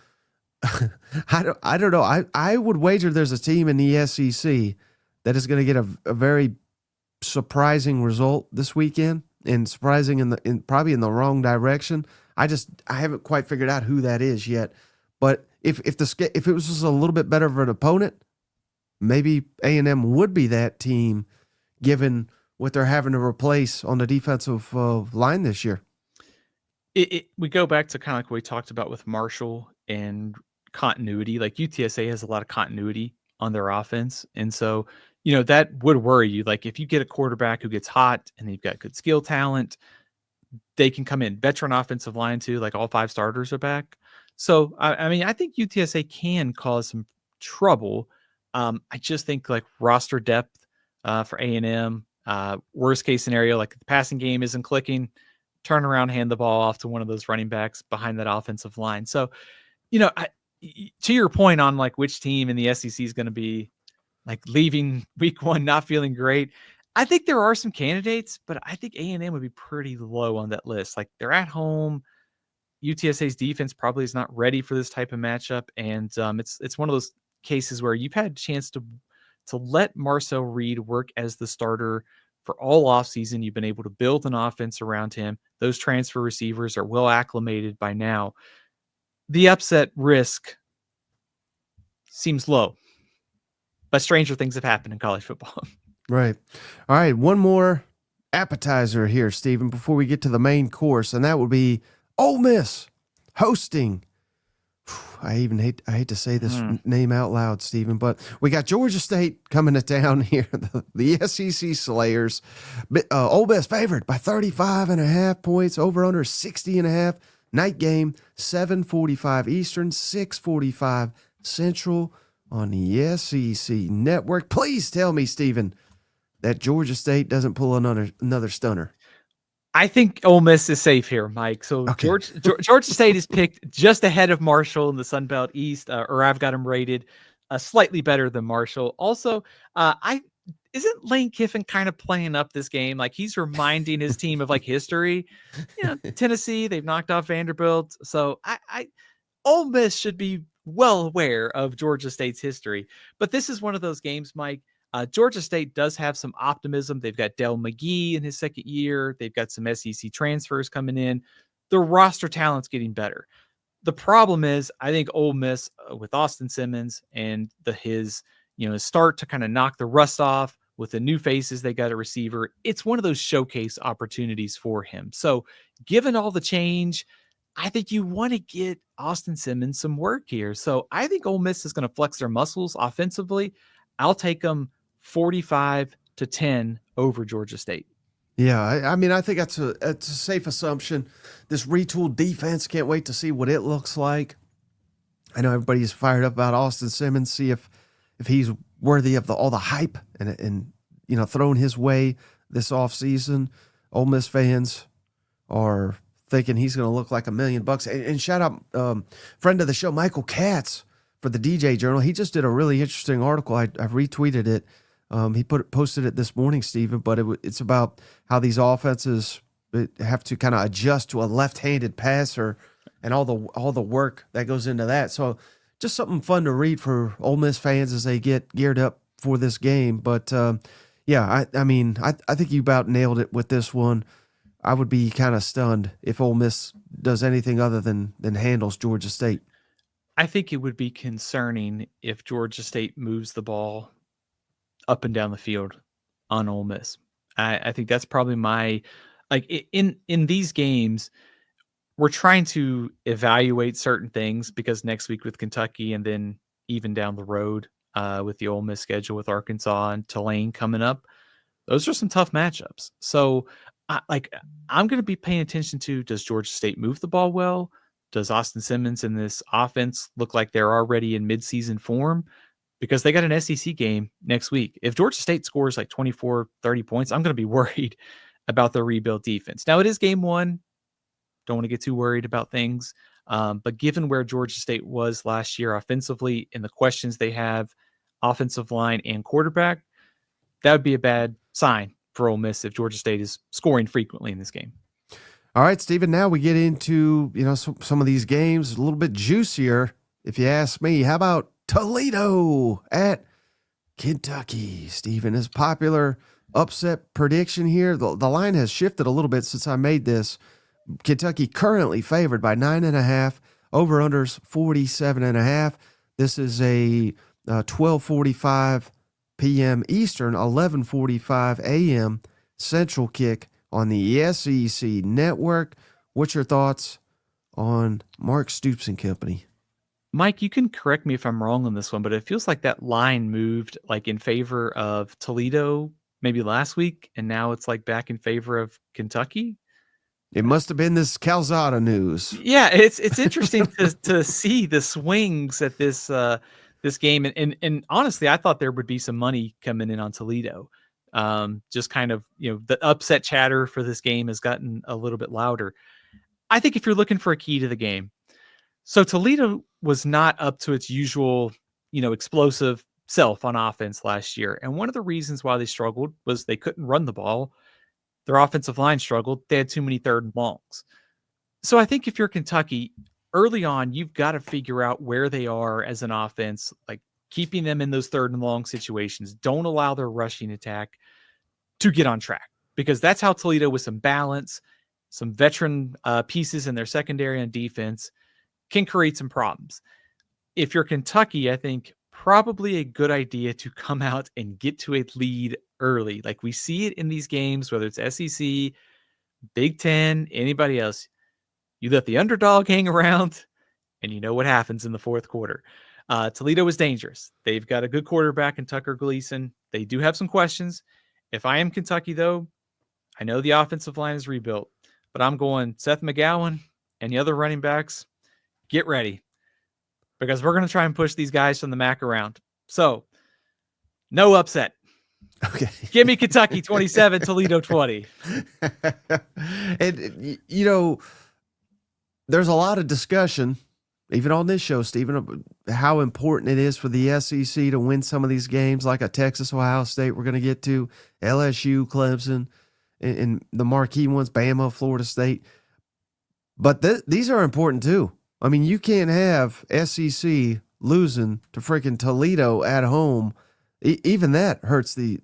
I don't know. I would wager there's a team in the SEC that is going to get a very surprising result this weekend, and surprising probably in the wrong direction. I haven't quite figured out who that is yet. But if it was just a little bit better of an opponent, maybe A&M would be that team, given what they're having to replace on the defensive line this year. We go back to kind of like what we talked about with Marshall and continuity. Like UTSA has a lot of continuity on their offense. And so, that would worry you. Like if you get a quarterback who gets hot and they've got good skill talent, they can come in. Veteran offensive line too, like all 5 starters are back. So, I think UTSA can cause some trouble. I just think like roster depth for A&M, worst case scenario, like the passing game isn't clicking, turn around, hand the ball off to one of those running backs behind that offensive line. So, to your point on like which team in the SEC is going to be like leaving week 1 not feeling great, I think there are some candidates, but I think A&M would be pretty low on that list. Like they're at home, UTSA's defense probably is not ready for this type of matchup, and it's one of those cases where you've had a chance to let Marcel Reed work as the starter for all offseason. You've been able to build an offense around him. Those transfer receivers are well acclimated by now. The upset risk seems low, but stranger things have happened in college football. Right. All right. One more appetizer here, Stephen, before we get to the main course, and that would be Ole Miss hosting. I hate to say this name out loud, Stephen, but we got Georgia State coming to town here, the SEC Slayers. Ole Miss favored by 35.5 points, over under 60.5. Night game, 7:45 Eastern, 6:45 Central on the SEC Network. Please tell me, Stephen, that Georgia State doesn't pull another stunner. I think Ole Miss is safe here, Mike. So Okay. Georgia State is picked just ahead of Marshall in the Sun Belt East, or I've got them rated slightly better than Marshall. Also, isn't Lane Kiffin kind of playing up this game? Like, he's reminding his team of like history. Tennessee, they've knocked off Vanderbilt. So Ole Miss should be well aware of Georgia State's history. But this is one of those games, Mike. Georgia State does have some optimism. They've got Dell McGee in his second year. They've got some SEC transfers coming in. The roster talent's getting better. The problem is, I think Ole Miss with Austin Simmons and his start to kind of knock the rust off with the new faces they got a receiver. It's one of those showcase opportunities for him. So given all the change, I think you want to get Austin Simmons some work here. So I think Ole Miss is going to flex their muscles offensively. I'll take them 45-10 over Georgia State. Yeah, I mean, I think that's a safe assumption. This retooled defense, can't wait to see what it looks like. I know everybody's fired up about Austin Simmons, see if he's worthy of all the hype and thrown his way this offseason. Ole Miss fans are thinking he's going to look like $1 million. And shout out friend of the show, Michael Katz, for the DJ Journal. He just did a really interesting article. I retweeted it. He posted it this morning, Stephen, but it's about how these offenses have to kind of adjust to a left-handed passer and all the work that goes into that. So just something fun to read for Ole Miss fans as they get geared up for this game. But I think you about nailed it with this one. I would be kind of stunned if Ole Miss does anything other than handles Georgia State. I think it would be concerning if Georgia State moves the ball up and down the field on Ole Miss. I think that's probably in these games, we're trying to evaluate certain things because next week with Kentucky and then even down the road with the Ole Miss schedule with Arkansas and Tulane coming up, those are some tough matchups. So I'm going to be paying attention to, does Georgia State move the ball well? Does Austin Simmons in this offense look like they're already in midseason form? Because they got an SEC game next week. If Georgia State scores like 24, 30 points, I'm going to be worried about the rebuild defense. Now, it is game one. Don't want to get too worried about things. But given where Georgia State was last year offensively and the questions they have, offensive line and quarterback, that would be a bad sign for Ole Miss if Georgia State is scoring frequently in this game. All right, Stephen, now we get into some of these games a little bit juicier, if you ask me. How about Toledo at Kentucky? Stephen, is popular upset prediction here. The line has shifted a little bit since I made this. Kentucky currently favored by 9.5. Over-unders 47.5. This is a 12:45 p.m. Eastern, 11:45 a.m. Central kick on the SEC Network. What's your thoughts on Mark Stoops and company? Mike, you can correct me if I'm wrong on this one, but it feels like that line moved like in favor of Toledo maybe last week, and now it's like back in favor of Kentucky. It must have been this Calzada news. Yeah, it's interesting to see the swings at this game, and honestly, I thought there would be some money coming in on Toledo. Just kind of the upset chatter for this game has gotten a little bit louder. I think if you're looking for a key to the game, so Toledo was not up to its usual explosive self on offense last year, and one of the reasons why they struggled was they couldn't run the ball. Their offensive line struggled. They had too many third and longs. So I think if you're Kentucky, early on, you've got to figure out where they are as an offense, like keeping them in those third and long situations. Don't allow their rushing attack to get on track, because that's how Toledo, with some balance, some veteran pieces in their secondary and defense, can create some problems. If you're Kentucky, I think probably a good idea to come out and get to a lead early. Like we see it in these games, whether it's SEC, Big Ten, anybody else. You let the underdog hang around, and you know what happens in the fourth quarter. Toledo is dangerous. They've got a good quarterback in Tucker Gleason. They do have some questions. If I am Kentucky, though, I know the offensive line is rebuilt, but I'm going Seth McGowan and the other running backs, get ready, because we're going to try and push these guys from the MAC around. So, no upset. Okay. Give me Kentucky 27, Toledo 20. And, there's a lot of discussion, even on this show, Stephen, of how important it is for the SEC to win some of these games, like a Texas, Ohio State we're going to get to, LSU, Clemson, and the marquee ones, Bama, Florida State. But these are important too. I mean, you can't have SEC losing to freaking Toledo at home. Even that hurts the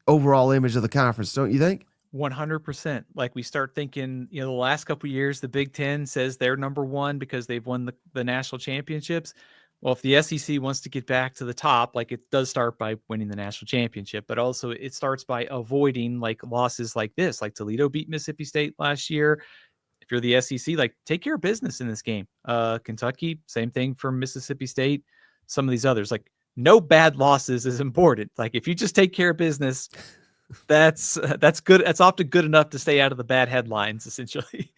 overall image of the conference, don't you think? 100%. Like we start thinking, the last couple of years, the Big Ten says they're number one because they've won the national championships. Well, if the SEC wants to get back to the top, like it does start by winning the national championship, but also it starts by avoiding like losses like this, like Toledo beat Mississippi State last year. If you're the SEC, like take care of business in this game. Kentucky, same thing for Mississippi State. Some of these others, like no bad losses is important. Like if you just take care of business, that's good. That's often good enough to stay out of the bad headlines, essentially.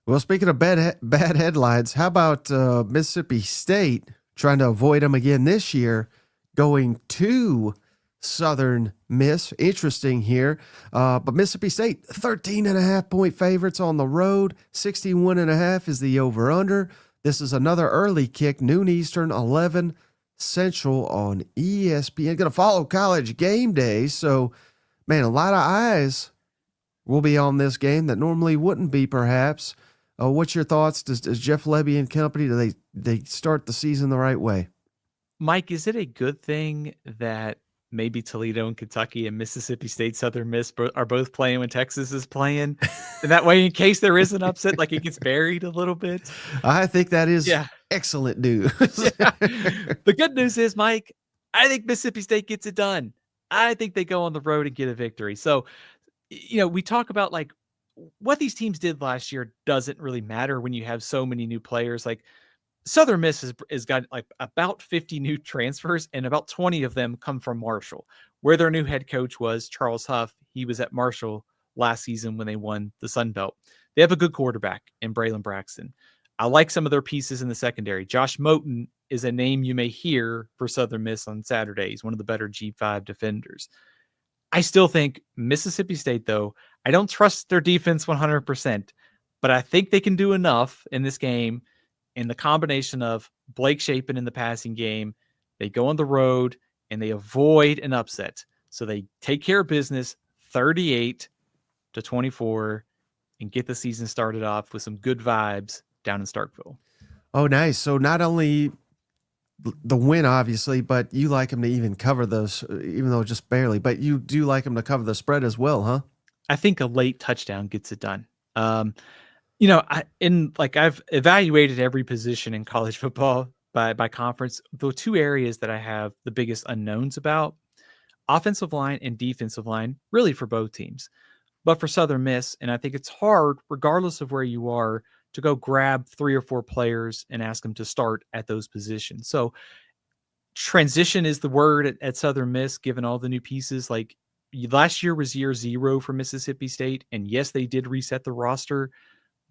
Well, speaking of bad headlines, how about Mississippi State trying to avoid them again this year, going to Southern Miss? Interesting here. But Mississippi State, 13.5-point favorites on the road. 61.5 is the over-under. This is another early kick, noon Eastern, 11 Central on ESPN. Going to follow College Game Day, so man, a lot of eyes will be on this game that normally wouldn't be, perhaps. What's your thoughts? Does Jeff Lebby and company, do they start the season the right way? Mike, is it a good thing that maybe Toledo and Kentucky and Mississippi State Southern Miss are both playing when Texas is playing? And that way, in case there is an upset, like it gets buried a little bit? I think that is excellent news. The good news is, Mike, I think Mississippi State gets it done. I think they go on the road and get a victory. So, we talk about like what these teams did last year doesn't really matter when you have so many new players. Like Southern Miss has got like about 50 new transfers, and about 20 of them come from Marshall, where their new head coach was Charles Huff. He was at Marshall last season when they won the Sun Belt. They have a good quarterback in Braylon Braxton. I like some of their pieces in the secondary. Josh Moten is a name you may hear for Southern Miss on Saturday. He's one of the better G5 defenders. I still think Mississippi State, though, I don't trust their defense 100%, but I think they can do enough in this game in the combination of Blake Shapen in the passing game. They go on the road and they avoid an upset. So they take care of business 38-24 and get the season started off with some good vibes down in Starkville. Oh, nice. So not only the win, obviously, but you like them to even cover those, even though just barely, but you do like them to cover the spread as well, huh? I think a late touchdown gets it done. I've evaluated every position in college football by conference. The two areas that I have the biggest unknowns about, offensive line and defensive line, really for both teams. But for Southern Miss, and I think it's hard, regardless of where you are, to go grab 3 or 4 players and ask them to start at those positions. So transition is the word at Southern Miss, given all the new pieces. Like last year was year 0 for Mississippi State. And yes, they did reset the roster,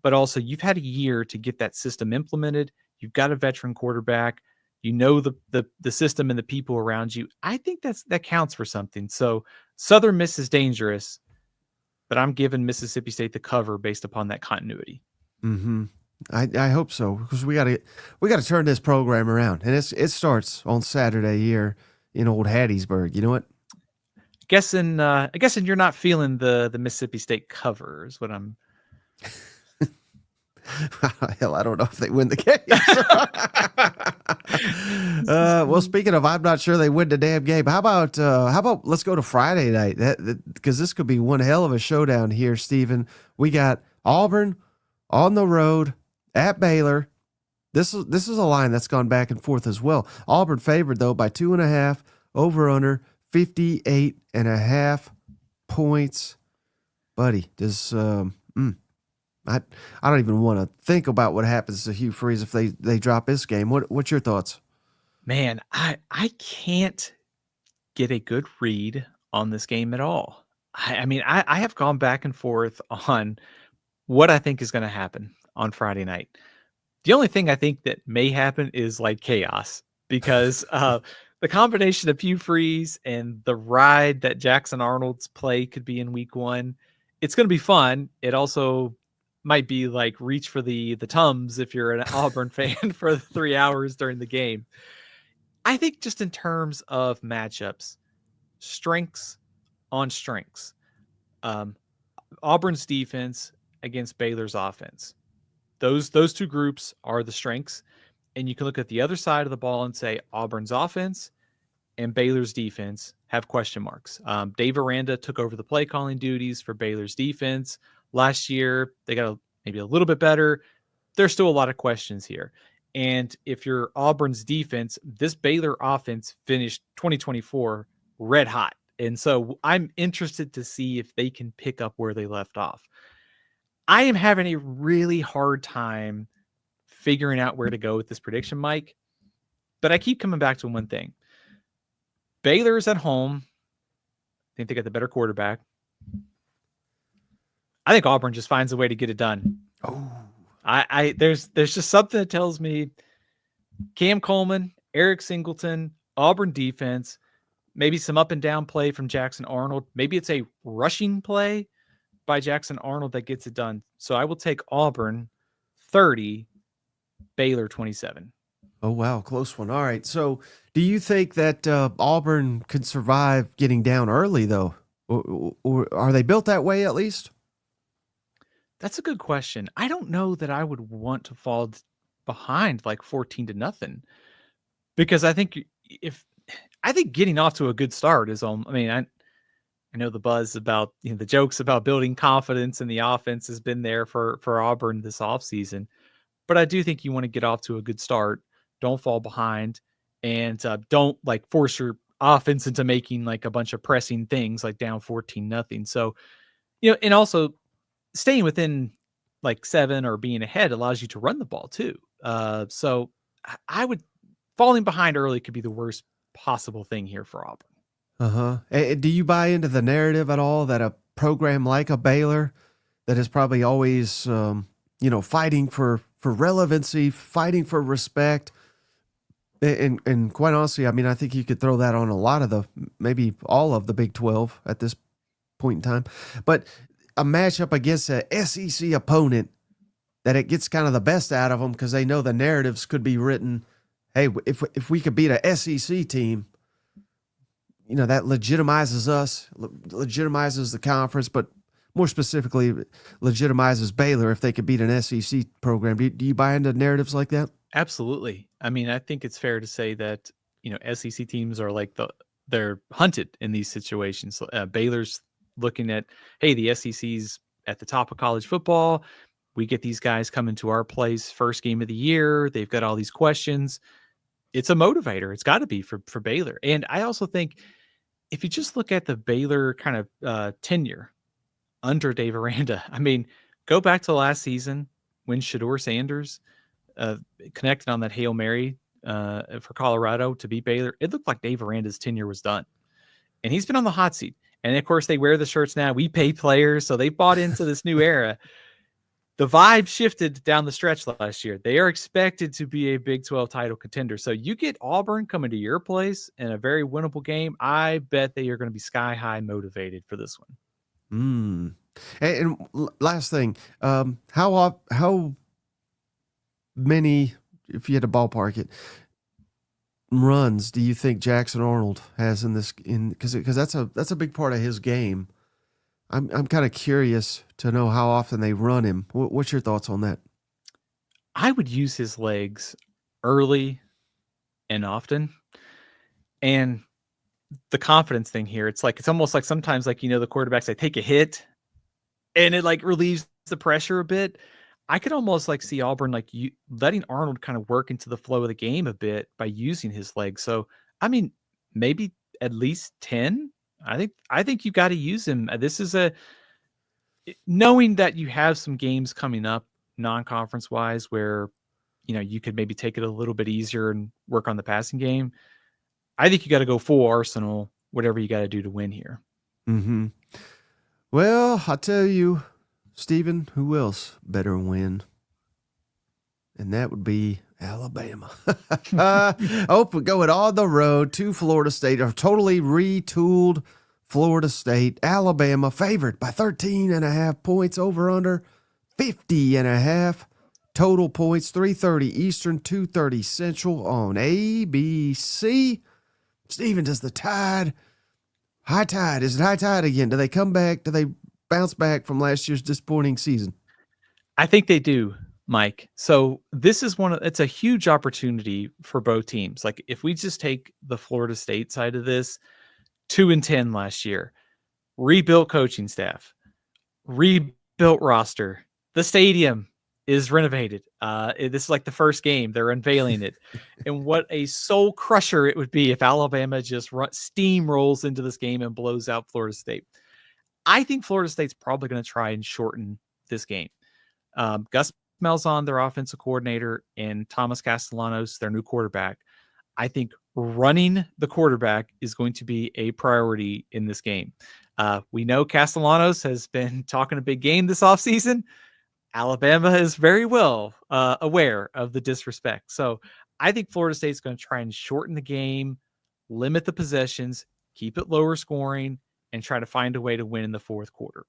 but also you've had a year to get that system implemented. You've got a veteran quarterback, the system and the people around you. I think that counts for something. So Southern Miss is dangerous, but I'm giving Mississippi State the cover based upon that continuity. Mm-hmm. I hope so, because we got to turn this program around, and it starts on Saturday here in Old Hattiesburg. You know what? Guessing you're not feeling the Mississippi State cover is what I'm. Hell, I don't know if they win the game. Well, speaking of, I'm not sure they win the damn game. How about let's go to Friday night? Because this could be one hell of a showdown here, Stephen. We got Auburn on the road at Baylor. This is a line that's gone back and forth as well. Auburn favored though by 2.5, over under 58.5 points. Buddy, this I don't even want to think about what happens to Hugh Freeze if they drop this game. What's your thoughts? Man, I can't get a good read on this game at all. I mean, I have gone back and forth on what I think is going to happen on Friday night. The only thing I think that may happen is like chaos, because the combination of Hugh Freeze and the ride that Jackson Arnold's play could be in week 1, it's going to be fun. It also might be like reach for the Tums if you're an Auburn fan for 3 hours during the game. I think just in terms of matchups, strengths on strengths, Auburn's defense against Baylor's offense. Those two groups are the strengths. And you can look at the other side of the ball and say Auburn's offense and Baylor's defense have question marks. Dave Aranda took over the play calling duties for Baylor's defense last year. They got maybe a little bit better. There's still a lot of questions here. And if you're Auburn's defense, this Baylor offense finished 2024 red hot. And so I'm interested to see if they can pick up where they left off. I am having a really hard time figuring out where to go with this prediction, Mike. But I keep coming back to one thing. Baylor's at home. I think they got the better quarterback. I think Auburn just finds a way to get it done. Oh, There's just something that tells me Cam Coleman, Eric Singleton, Auburn defense, maybe some up and down play from Jackson Arnold. Maybe it's a rushing play by Jackson Arnold that gets it done. So I will take Auburn 30, Baylor 27. Oh, wow. Close one. All right. So do you think that Auburn can survive getting down early, though? Or are they built that way at least? That's a good question. I don't know that I would want to fall behind like 14-0, because I think getting off to a good start is I know the buzz about, the jokes about building confidence in the offense has been there for Auburn this offseason, but I do think you want to get off to a good start. Don't fall behind, and don't like force your offense into making like a bunch of pressing things like down 14-0. So, and also staying within like 7 or being ahead allows you to run the ball too. So I would, falling behind early could be the worst possible thing here for Auburn. Uh-huh. Do you buy into the narrative at all that a program like a Baylor that is probably always, fighting for relevancy, fighting for respect, and quite honestly, I mean, I think you could throw that on a lot of maybe all of the Big 12 at this point in time, but a matchup against a SEC opponent that it gets kind of the best out of them because they know the narratives could be written. Hey, if we could beat a SEC team, that legitimizes us, legitimizes the conference, but more specifically, legitimizes Baylor if they could beat an SEC program. Do you buy into narratives like that? Absolutely. I mean, I think it's fair to say that, SEC teams are like they're hunted in these situations. Baylor's looking at, hey, the SEC's at the top of college football. We get these guys coming to our place first game of the year. They've got all these questions. It's a motivator. It's got to be for Baylor. And I also think if you just look at the Baylor kind of tenure under Dave Aranda, I mean, go back to last season when Shedeur Sanders connected on that Hail Mary for Colorado to beat Baylor. It looked like Dave Aranda's tenure was done. And he's been on the hot seat. And of course, they wear the shirts now. We pay players, so they bought into this new era. The vibe shifted down the stretch last year. They are expected to be a Big 12 title contender. So you get Auburn coming to your place in a very winnable game. I bet they are going to be sky high motivated for this one. And last thing, how many, if you had to ballpark it, runs do you think Jackson Arnold has in this? Because that's a big part of his game. I'm kind of curious to know how often they run him. What's your thoughts on that? I would use his legs early and often. And the confidence thing here, it's almost like sometimes the quarterbacks take a hit and it relieves the pressure a bit. I could almost see Auburn you letting Arnold kind of work into the flow of the game a bit by using his legs. So I mean, maybe at least 10. I think you got to use him. This is knowing that you have some games coming up non-conference wise where you could maybe take it a little bit easier and work on the passing game. I think you got to go full arsenal, whatever you got to do to win here. Mm-hmm. Well, I'll tell you, Stephen, who else better win? And that would be Alabama. We're going on the road to Florida State, a totally retooled Florida State. Alabama favored by 13.5 points, over under 50.5 total points, 3:30 Eastern, 2:30 Central on ABC. Stephen, does the tide, high tide, is it high tide again? Do they come back? Do they bounce back from last year's disappointing season? I think they do, Mike. So this is it's a huge opportunity for both teams. If we just take the Florida State side of this, 2-10 last year, rebuilt coaching staff, rebuilt roster, the stadium is renovated. This is the first game. They're unveiling it. And what a soul crusher it would be if Alabama just steamrolls into this game and blows out Florida State. I think Florida State's probably going to try and shorten this game. Gus Malzahn, their offensive coordinator, and Thomas Castellanos, their new quarterback. I think running the quarterback is going to be a priority in this game. We know Castellanos has been talking a big game this offseason. Alabama is very well aware of the disrespect. So I think Florida State's going to try and shorten the game, limit the possessions, keep it lower scoring, and try to find a way to win in the fourth quarter.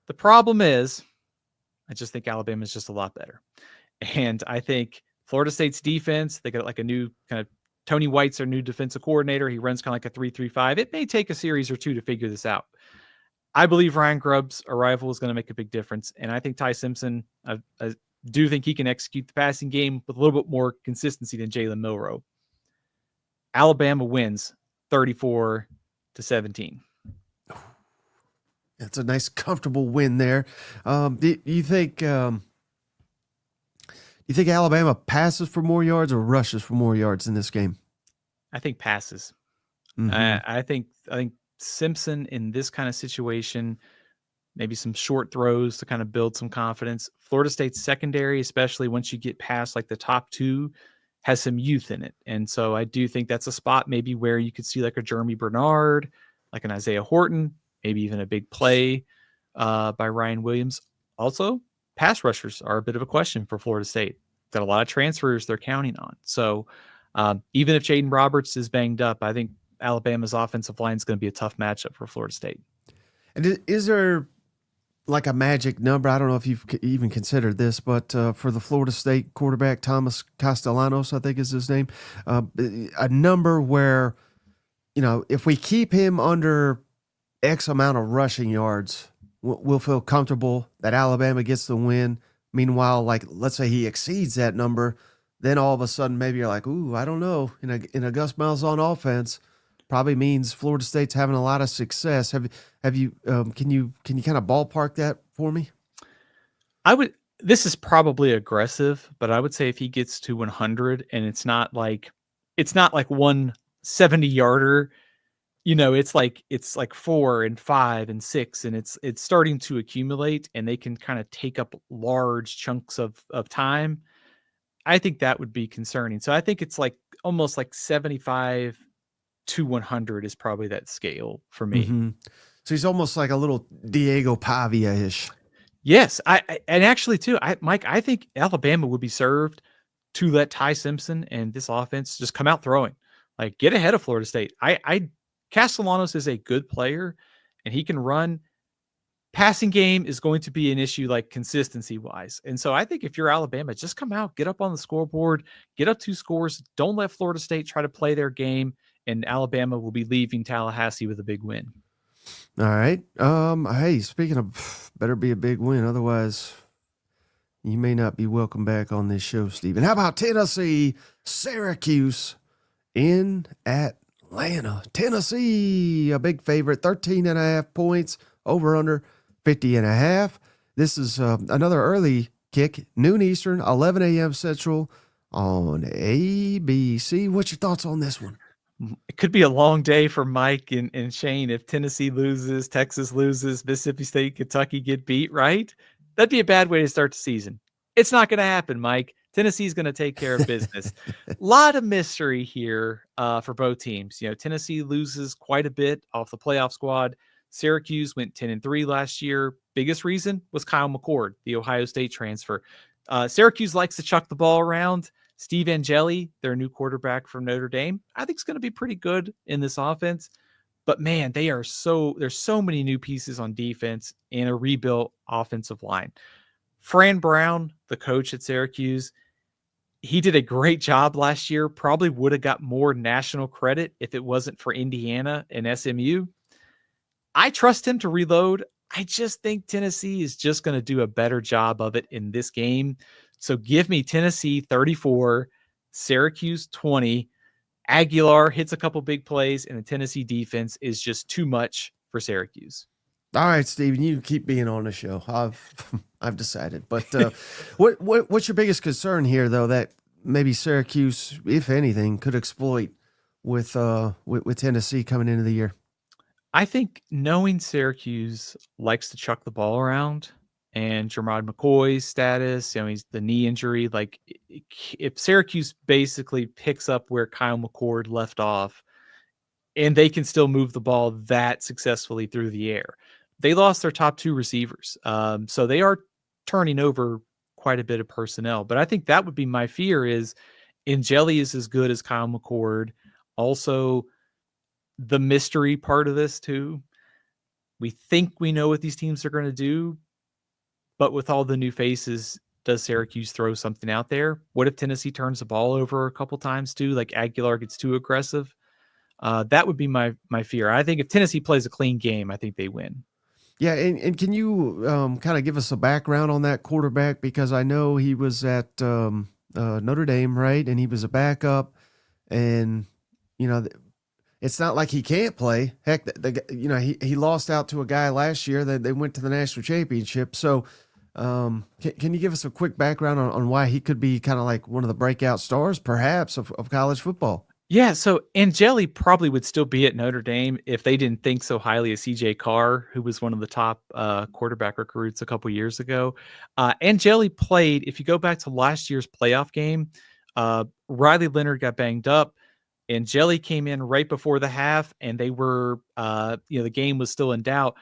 The problem is, I just think Alabama is just a lot better. And I think Florida State's defense, they got a new kind of Tony White's their new defensive coordinator. He runs kind of a 3-3-5. It may take a series or two to figure this out. I believe Ryan Grubb's arrival is going to make a big difference. And I think Ty Simpson, I do think he can execute the passing game with a little bit more consistency than Jalen Milroe. Alabama wins 34-17. That's a nice, comfortable win there. Do you think Alabama passes for more yards or rushes for more yards in this game? I think passes. Mm-hmm. I think Simpson in this kind of situation, maybe some short throws to kind of build some confidence. Florida State's secondary, especially once you get past the top two, has some youth in it. And so I do think that's a spot maybe where you could see a Jeremy Bernard, an Isaiah Horton, maybe even a big play by Ryan Williams. Also, pass rushers are a bit of a question for Florida State. Got a lot of transfers they're counting on. So even if Jaden Roberts is banged up, I think Alabama's offensive line is going to be a tough matchup for Florida State. And is there a magic number? I don't know if you've even considered this, but for the Florida State quarterback, Thomas Castellanos, I think is his name, a number where, if we keep him under X amount of rushing yards, we'll feel comfortable that Alabama gets the win. Meanwhile, let's say he exceeds that number, then all of a sudden maybe you're like, ooh, I don't know. In a Gus Malzahn offense, probably means Florida State's having a lot of success. Have you can you kind of ballpark that for me? This is probably aggressive, but I would say if he gets to 100 and it's not like 170 yarder, it's 4 and 5 and 6, and it's starting to accumulate and they can kind of take up large chunks of time. I think that would be concerning. So I think it's almost 75 to 100 is probably that scale for me. Mm-hmm. So he's almost like a little Diego Pavia-ish. Yes. And actually too, Mike, I think Alabama would be served to let Ty Simpson and this offense just come out throwing, get ahead of Florida State. Castellanos is a good player and he can run. Passing game is going to be an issue consistency wise. And so I think if you're Alabama, just come out, get up on the scoreboard, get up 2 scores. Don't let Florida State try to play their game, and Alabama will be leaving Tallahassee with a big win. All right. Hey, speaking of better be a big win, otherwise you may not be welcome back on this show, Stephen. How about Tennessee, Syracuse in Atlanta? Tennessee, a big favorite, 13.5 points, over under 50.5. This is another early kick, noon Eastern, 11 a.m. Central on ABC. What's your thoughts on this one? It could be a long day for Mike and Shane if Tennessee loses, Texas loses, Mississippi State, Kentucky get beat, right? That'd be a bad way to start the season. It's not going to happen, Mike. Tennessee's going to take care of business. A lot of mystery here for both teams. You know, Tennessee loses quite a bit off the playoff squad. Syracuse went 10-3 last year. Biggest reason was Kyle McCord, the Ohio State transfer. Syracuse likes to chuck the ball around. Steve Angeli, their new quarterback from Notre Dame, I think is going to be pretty good in this offense. But man, there's so many new pieces on defense and a rebuilt offensive line. Fran Brown, the coach at Syracuse, he did a great job last year. Probably would have got more national credit if it wasn't for Indiana and SMU. I trust him to reload. I just think Tennessee is just going to do a better job of it in this game. So give me Tennessee 34, Syracuse 20. Aguilar hits a couple big plays, and the Tennessee defense is just too much for Syracuse. All right, Steven, you keep being on the show. I've decided. But what's your biggest concern here, though, that maybe Syracuse, if anything, could exploit with Tennessee coming into the year? I think knowing Syracuse likes to chuck the ball around, and Jermod McCoy's status, he's the knee injury. Like, if Syracuse basically picks up where Kyle McCord left off, and they can still move the ball that successfully through the air, they lost their top two receivers. So they are turning over quite a bit of personnel. But I think that would be my fear is Angeli is as good as Kyle McCord. Also, the mystery part of this too. We think we know what these teams are going to do, but with all the new faces, does Syracuse throw something out there? What if Tennessee turns the ball over a couple times too? Like Aguilar gets too aggressive. That would be my fear. I think if Tennessee plays a clean game, I think they win. Yeah, and can you kind of give us a background on that quarterback? Because I know he was at Notre Dame, right? And he was a backup, and it's not like he can't play. Heck, he lost out to a guy last year that they went to the national championship. So, can you give us a quick background on why he could be kind of like one of the breakout stars, perhaps, of college football? Yeah, so Angeli probably would still be at Notre Dame if they didn't think so highly of CJ Carr, who was one of the top quarterback recruits a couple years ago. Angeli played, if you go back to last year's playoff game, Riley Leonard got banged up. Angeli came in right before the half, and they were, the game was still in doubt.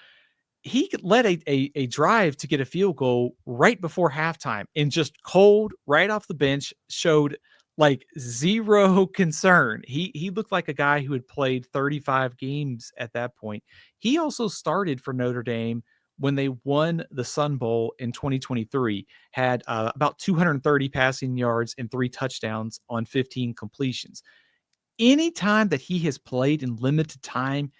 He led a drive to get a field goal right before halftime, and just cold, right off the bench, showed like zero concern. He looked like a guy who had played 35 games at that point. He also started for Notre Dame when they won the Sun Bowl in 2023, had about 230 passing yards and 3 touchdowns on 15 completions. Anytime that he has played in limited time,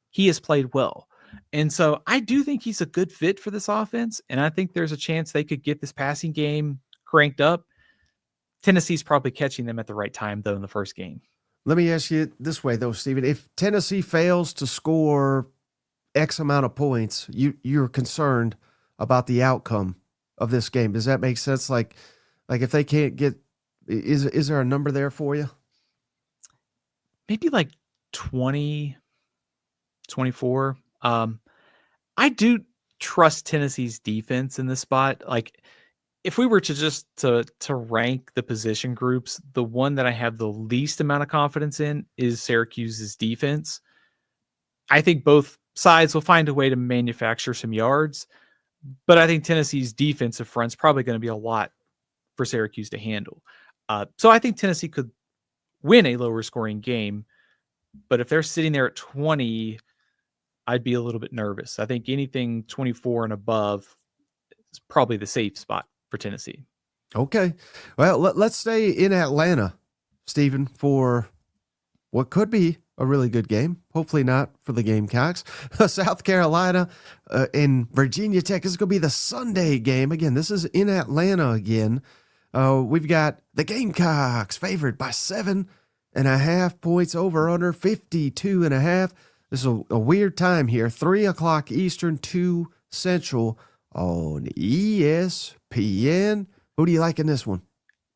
he has played well. And so I do think he's a good fit for this offense. And I think there's a chance they could get this passing game cranked up. Tennessee's probably catching them at the right time, though, in the first game. Let me ask you this way, though, Stephen. If Tennessee fails to score X amount of points, you're concerned about the outcome of this game. Does that make sense? Like if they can't get, is there a number there for you? Maybe like 20, 24. I do trust Tennessee's defense in this spot. Like, if we were to just to rank the position groups, the one that I have the least amount of confidence in is Syracuse's defense. I think both sides will find a way to manufacture some yards, but I think Tennessee's defensive front's probably going to be a lot for Syracuse to handle. So I think Tennessee could win a lower scoring game, but if they're sitting there at 20, I'd be a little bit nervous. I think anything 24 and above is probably the safe spot for Tennessee. Okay. Well, let's stay in Atlanta, Stephen, for what could be a really good game. Hopefully not for the Gamecocks. South Carolina and Virginia Tech. This is going to be the Sunday game. Again, this is in Atlanta again. We've got the Gamecocks favored by 7.5 points, over under 52.5. This is a weird time here. 3 o'clock Eastern, 2 Central on ESPN. Who do you like in this one?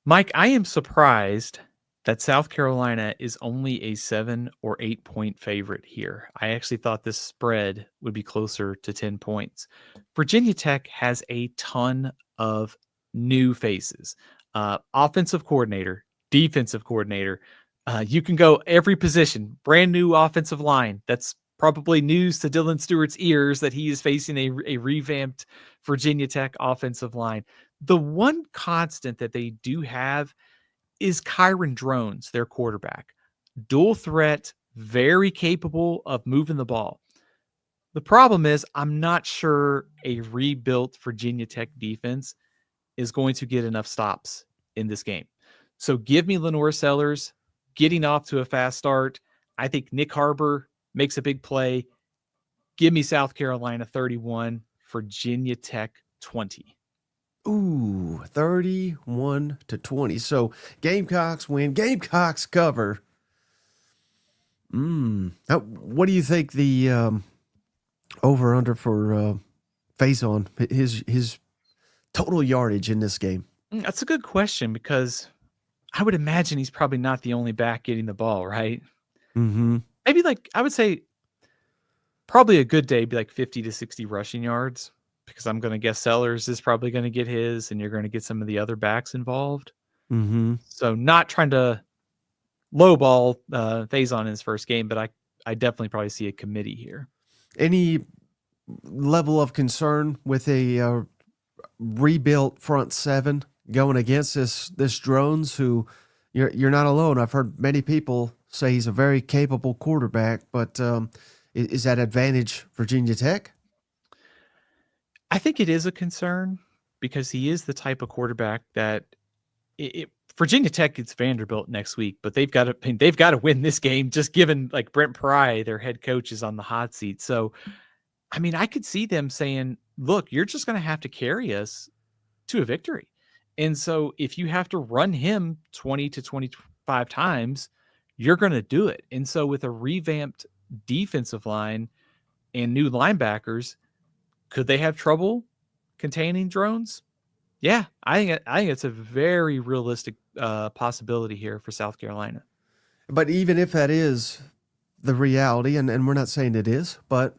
Mike, I am surprised that South Carolina is only a 7 or 8 point favorite here. I actually thought this spread would be closer to 10 points. Virginia Tech has a ton of new faces. Offensive coordinator, defensive coordinator. You can go every position, brand new offensive line. That's probably news to Dylan Stewart's ears that he is facing a revamped Virginia Tech offensive line. The one constant that they do have is Kyron Drones, their quarterback. Dual threat, very capable of moving the ball. The problem is I'm not sure a rebuilt Virginia Tech defense is going to get enough stops in this game. So give me Lenore Sellers getting off to a fast start. I think Nick Harbor makes a big play. Give me South Carolina 31, Virginia Tech 20. Ooh, 31-20. So Gamecocks win. Gamecocks cover. What do you think the over-under for Faison, his total yardage in this game? That's a good question because I would imagine he's probably not the only back getting the ball, right? Mm-hmm. Maybe I would say probably a good day be 50 to 60 rushing yards, because I'm going to guess Sellers is probably going to get his, and you're going to get some of the other backs involved. Mm-hmm. So not trying to lowball Faison in his first game, but I definitely probably see a committee here. Any level of concern with a rebuilt front seven going against this Drones, who you're not alone. I've heard many people say he's a very capable quarterback, but is that advantage Virginia Tech? I think it is a concern because he is the type of quarterback that Virginia Tech gets Vanderbilt next week, but they've got to win this game, just given Brent Pry, their head coach, is on the hot seat. So, I mean, I could see them saying, look, you're just going to have to carry us to a victory. And so if you have to run him 20 to 25 times, you're going to do it. And so with a revamped defensive line and new linebackers, could they have trouble containing Drones? Yeah, I think it's a very realistic possibility here for South Carolina. But even if that is the reality, and we're not saying it is, but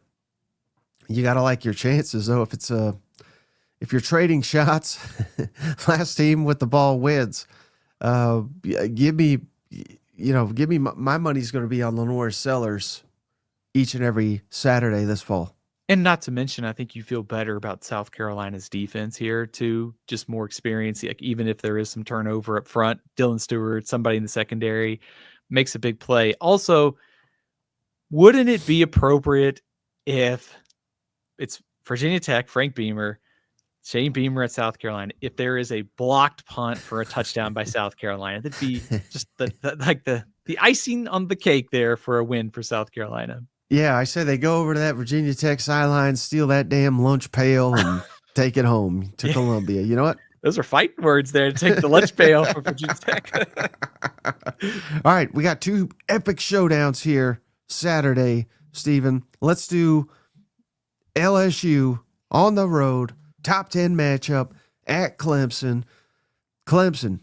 you got to like your chances, though. If you're trading shots, last team with the ball wins. Give me my money's going to be on Lenore Sellers each and every Saturday this fall. And not to mention, I think you feel better about South Carolina's defense here too. Just more experience. Even if there is some turnover up front, Dylan Stewart, somebody in the secondary, makes a big play. Also, wouldn't it be appropriate if it's Virginia Tech, Frank Beamer, Shane Beamer at South Carolina, if there is a blocked punt for a touchdown by South Carolina? That'd be just the icing on the cake there for a win for South Carolina. Yeah, I say they go over to that Virginia Tech sideline, steal that damn lunch pail, and take it home to Columbia. You know what? Those are fighting words there, to take the lunch pail from Virginia Tech. All right, we got two epic showdowns here Saturday, Stephen. Let's do LSU on the road, top 10 matchup at Clemson. Clemson,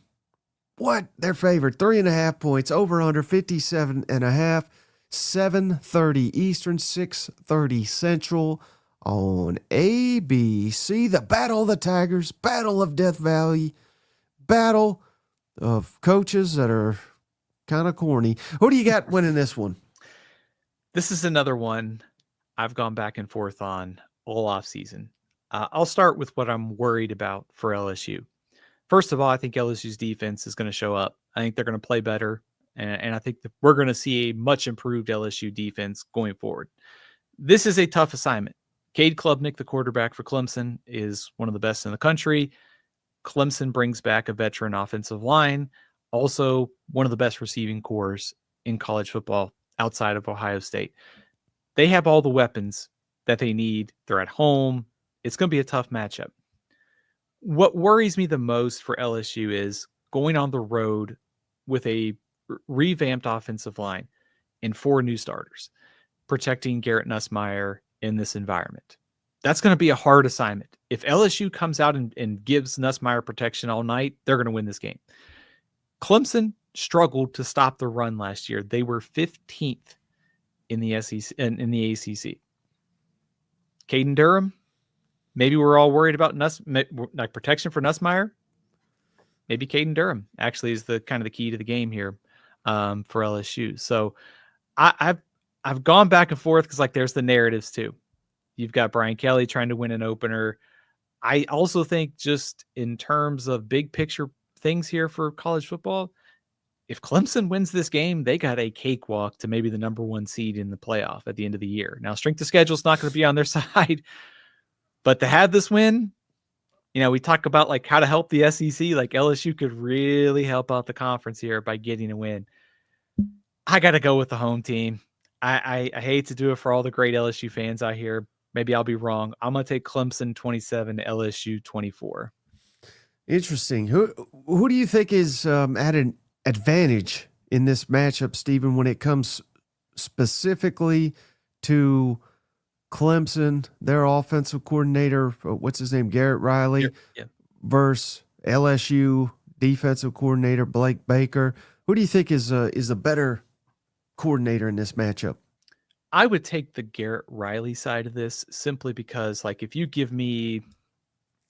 what? They're favored 3.5 points, over under 57.5. 7:30 Eastern, 6:30 Central on ABC. The Battle of the Tigers, Battle of Death Valley, Battle of coaches that are kind of corny. Who do you got winning this one? This is another one I've gone back and forth on all offseason. I'll start with what I'm worried about for LSU. First of all, I think LSU's defense is going to show up. I think they're going to play better. And I think that we're going to see a much improved LSU defense going forward. This is a tough assignment. Cade Klubnik, the quarterback for Clemson, is one of the best in the country. Clemson brings back a veteran offensive line, also one of the best receiving corps in college football. outside of Ohio State. They have all the weapons that they need. They're at home. It's going to be a tough matchup. What worries me the most for LSU is going on the road with a revamped offensive line and 4 new starters, protecting Garrett Nussmeier in this environment. That's going to be a hard assignment. If LSU comes out and gives Nussmeier protection all night, they're going to win this game. Clemson struggled to stop the run last year. They were 15th in the SEC in the ACC. Caden Durham, maybe we're all worried about like protection for Nussmeier. Maybe Caden Durham actually is the kind of the key to the game here for LSU. So I've gone back and forth because like there's the narratives too. You've got Brian Kelly trying to win an opener. I also think just in terms of big picture things here for college football, if Clemson wins this game, they got a cakewalk to maybe the number 1 seed in the playoff at the end of the year. Now, strength of schedule is not going to be on their side, but to have this win, we talk about like how to help the SEC. Like LSU could really help out the conference here by getting a win. I got to go with the home team. I hate to do it for all the great LSU fans out here. Maybe I'll be wrong. I'm going to take Clemson 27, LSU 24. Interesting. Who do you think is at an advantage in this matchup, Stephen, when it comes specifically to Clemson, their offensive coordinator, what's his name, Garrett Riley, versus LSU defensive coordinator Blake Baker? Who do you think is a better coordinator in this matchup? I would take the Garrett Riley side of this simply because, like, if you give me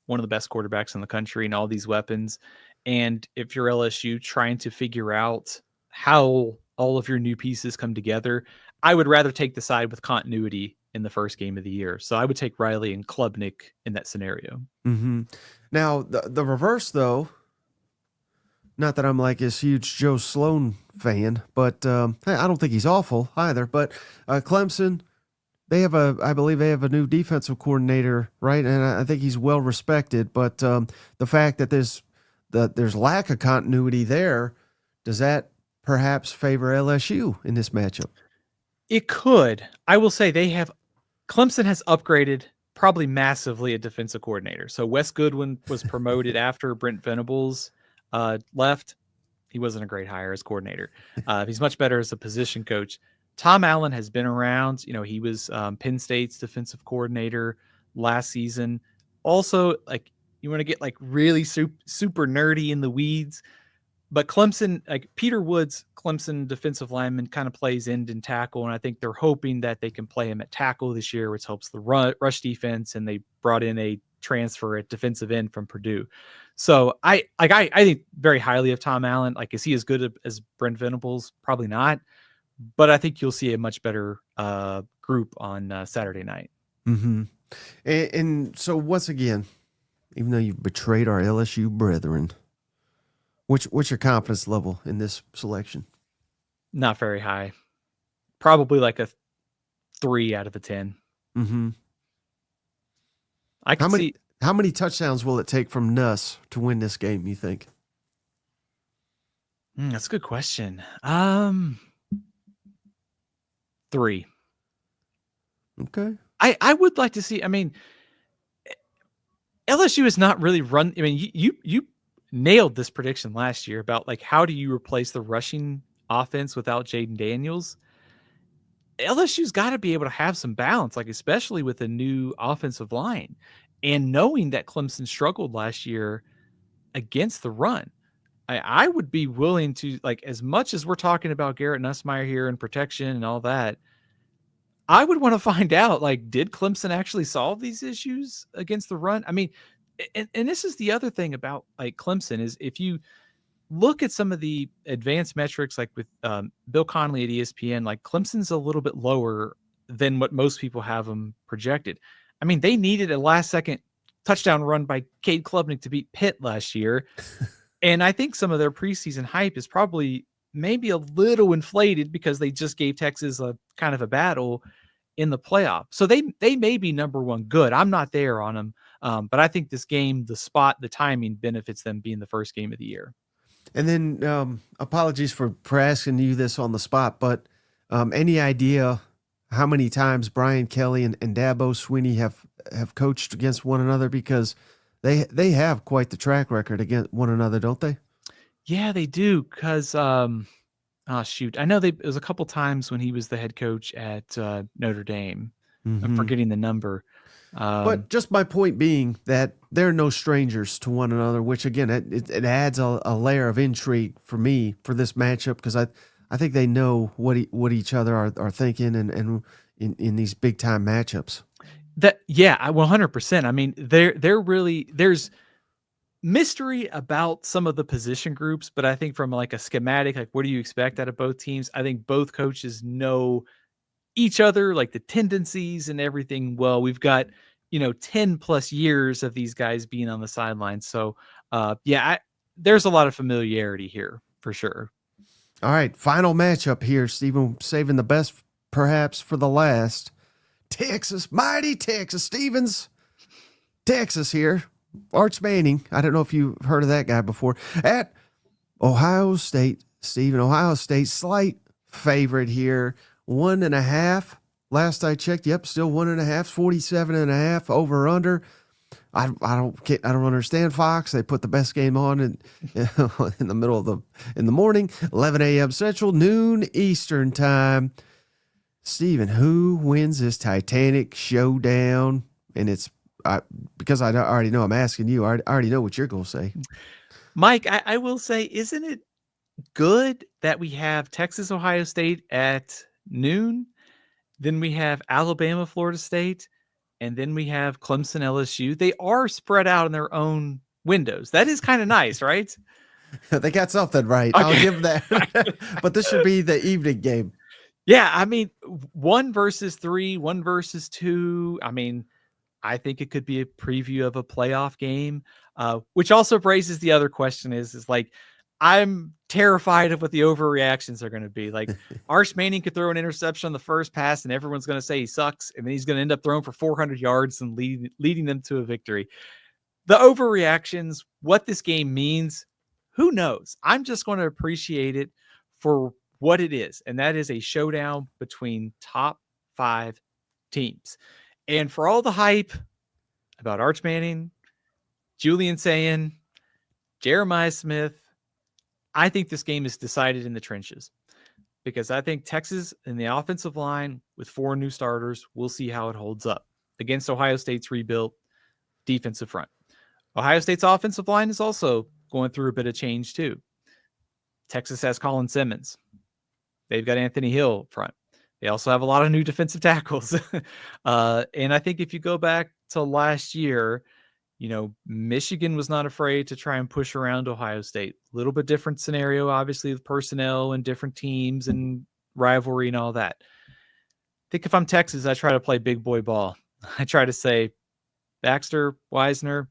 one of the best quarterbacks in the country and all these weapons, and if you're LSU trying to figure out how all of your new pieces come together, I would rather take the side with continuity in the first game of the year. So I would take Riley and Klubnik in that scenario. Mm-hmm. Now, the reverse, though, not that I'm like this huge Joe Sloan fan, but I don't think he's awful either. But Clemson, I believe they have a new defensive coordinator, right? And I think he's well respected. But the fact that there's lack of continuity there, does that perhaps favor LSU in this matchup? It could. I will say Clemson has upgraded probably massively a defensive coordinator. So Wes Goodwin was promoted after Brent Venables left. He wasn't a great hire as coordinator. He's much better as a position coach. Tom Allen has been around. He was Penn State's defensive coordinator last season. Also, like, you want to get like really super nerdy in the weeds, but Clemson, like Peter Woods, Clemson defensive lineman, kind of plays end and tackle, and I think they're hoping that they can play him at tackle this year, which helps the rush defense. And they brought in a transfer at defensive end from Purdue. So I think very highly of Tom Allen. Like, is he as good as Brent Venables? Probably not. But I think you'll see a much better group on Saturday night. Mm-hmm. And so once again, even though you've betrayed our LSU brethren, what's your confidence level in this selection? Not very high. Probably like a 3 out of a 10. Mm-hmm. How many touchdowns will it take from Nuss to win this game, you think? That's a good question. 3. Okay. I would like to see. I mean, LSU is not really run. I mean, you nailed this prediction last year about like how do you replace the rushing offense without Jaden Daniels. LSU's got to be able to have some balance, like especially with a new offensive line, and knowing that Clemson struggled last year against the run. I would be willing to, like, as much as we're talking about Garrett Nussmeier here and protection and all that, I would want to find out, like, did Clemson actually solve these issues against the run? I mean, and this is the other thing about like Clemson is if you look at some of the advanced metrics, like with Bill Connolly at ESPN, like Clemson's a little bit lower than what most people have them projected. I mean, they needed a last second touchdown run by Cade Klubnik to beat Pitt last year. And I think some of their preseason hype is probably maybe a little inflated because they just gave Texas a kind of a battle in the playoff. So they may be number 1 good. I'm not there on them. But I think this game, the spot, the timing benefits them being the first game of the year. And then apologies for asking you this on the spot, but Any idea how many times Brian Kelly and Dabo Swinney have coached against one another? Because they have quite the track record against one another, don't they? Yeah, they do. Because shoot, I know it was a couple times when he was the head coach at Notre Dame. I'm forgetting the number. But just my point being that they're no strangers to one another, which again, it adds a layer of intrigue for me for this matchup, because I think they know what each other are thinking and in these big time matchups. That, yeah, 100%. I mean, they're really, there's mystery about some of the position groups, but I think from like a schematic, like what do you expect out of both teams? I think both coaches know each other, like the tendencies and everything. Well, we've got, 10 plus years of these guys being on the sidelines. So there's a lot of familiarity here for sure. All right, final matchup here, Stephen, saving the best perhaps for the last. Texas, mighty Texas, Stevens. Texas here. Arch Manning. I don't know if you've heard of that guy before. At Ohio State, Stephen. Ohio State, slight favorite here. 1.5. Last I checked, yep, still 1.5. 47.5 over under. I don't understand Fox. They put the best game on in the middle of in the morning, 11 a.m. Central, noon Eastern time. Stephen, who wins this Titanic showdown? And it's because I already know I'm asking you. I already know what you're going to say. Mike, I will say, isn't it good that we have Texas, Ohio State at noon? Then we have Alabama, Florida State, and then we have Clemson, LSU. They are spread out in their own windows. That is kind of nice, right? They got something right. Okay. I'll give that. But this should be the evening game. Yeah, I mean, 1 versus 3, 1 versus 2. I mean, I think it could be a preview of a playoff game, which also raises the other question is like, I'm terrified of what the overreactions are going to be. Like, Arch Manning could throw an interception on the first pass and everyone's going to say he sucks. And then he's going to end up throwing for 400 yards and leading them to a victory. The overreactions, what this game means, who knows? I'm just going to appreciate it for what it is. And that is a showdown between top 5 teams. And for all the hype about Arch Manning, Julian Sayin, Jeremiah Smith, I think this game is decided in the trenches, because I think Texas in the offensive line with 4 new starters, we'll see how it holds up against Ohio State's rebuilt defensive front. Ohio State's offensive line is also going through a bit of change too. Texas has Colin Simmons. They've got Anthony Hill up front. They also have a lot of new defensive tackles. And I think if you go back to last year, Michigan was not afraid to try and push around Ohio State. A little bit different scenario, obviously, with personnel and different teams and rivalry and all that. I think if I'm Texas, I try to play big boy ball. I try to say Baxter, Wisner,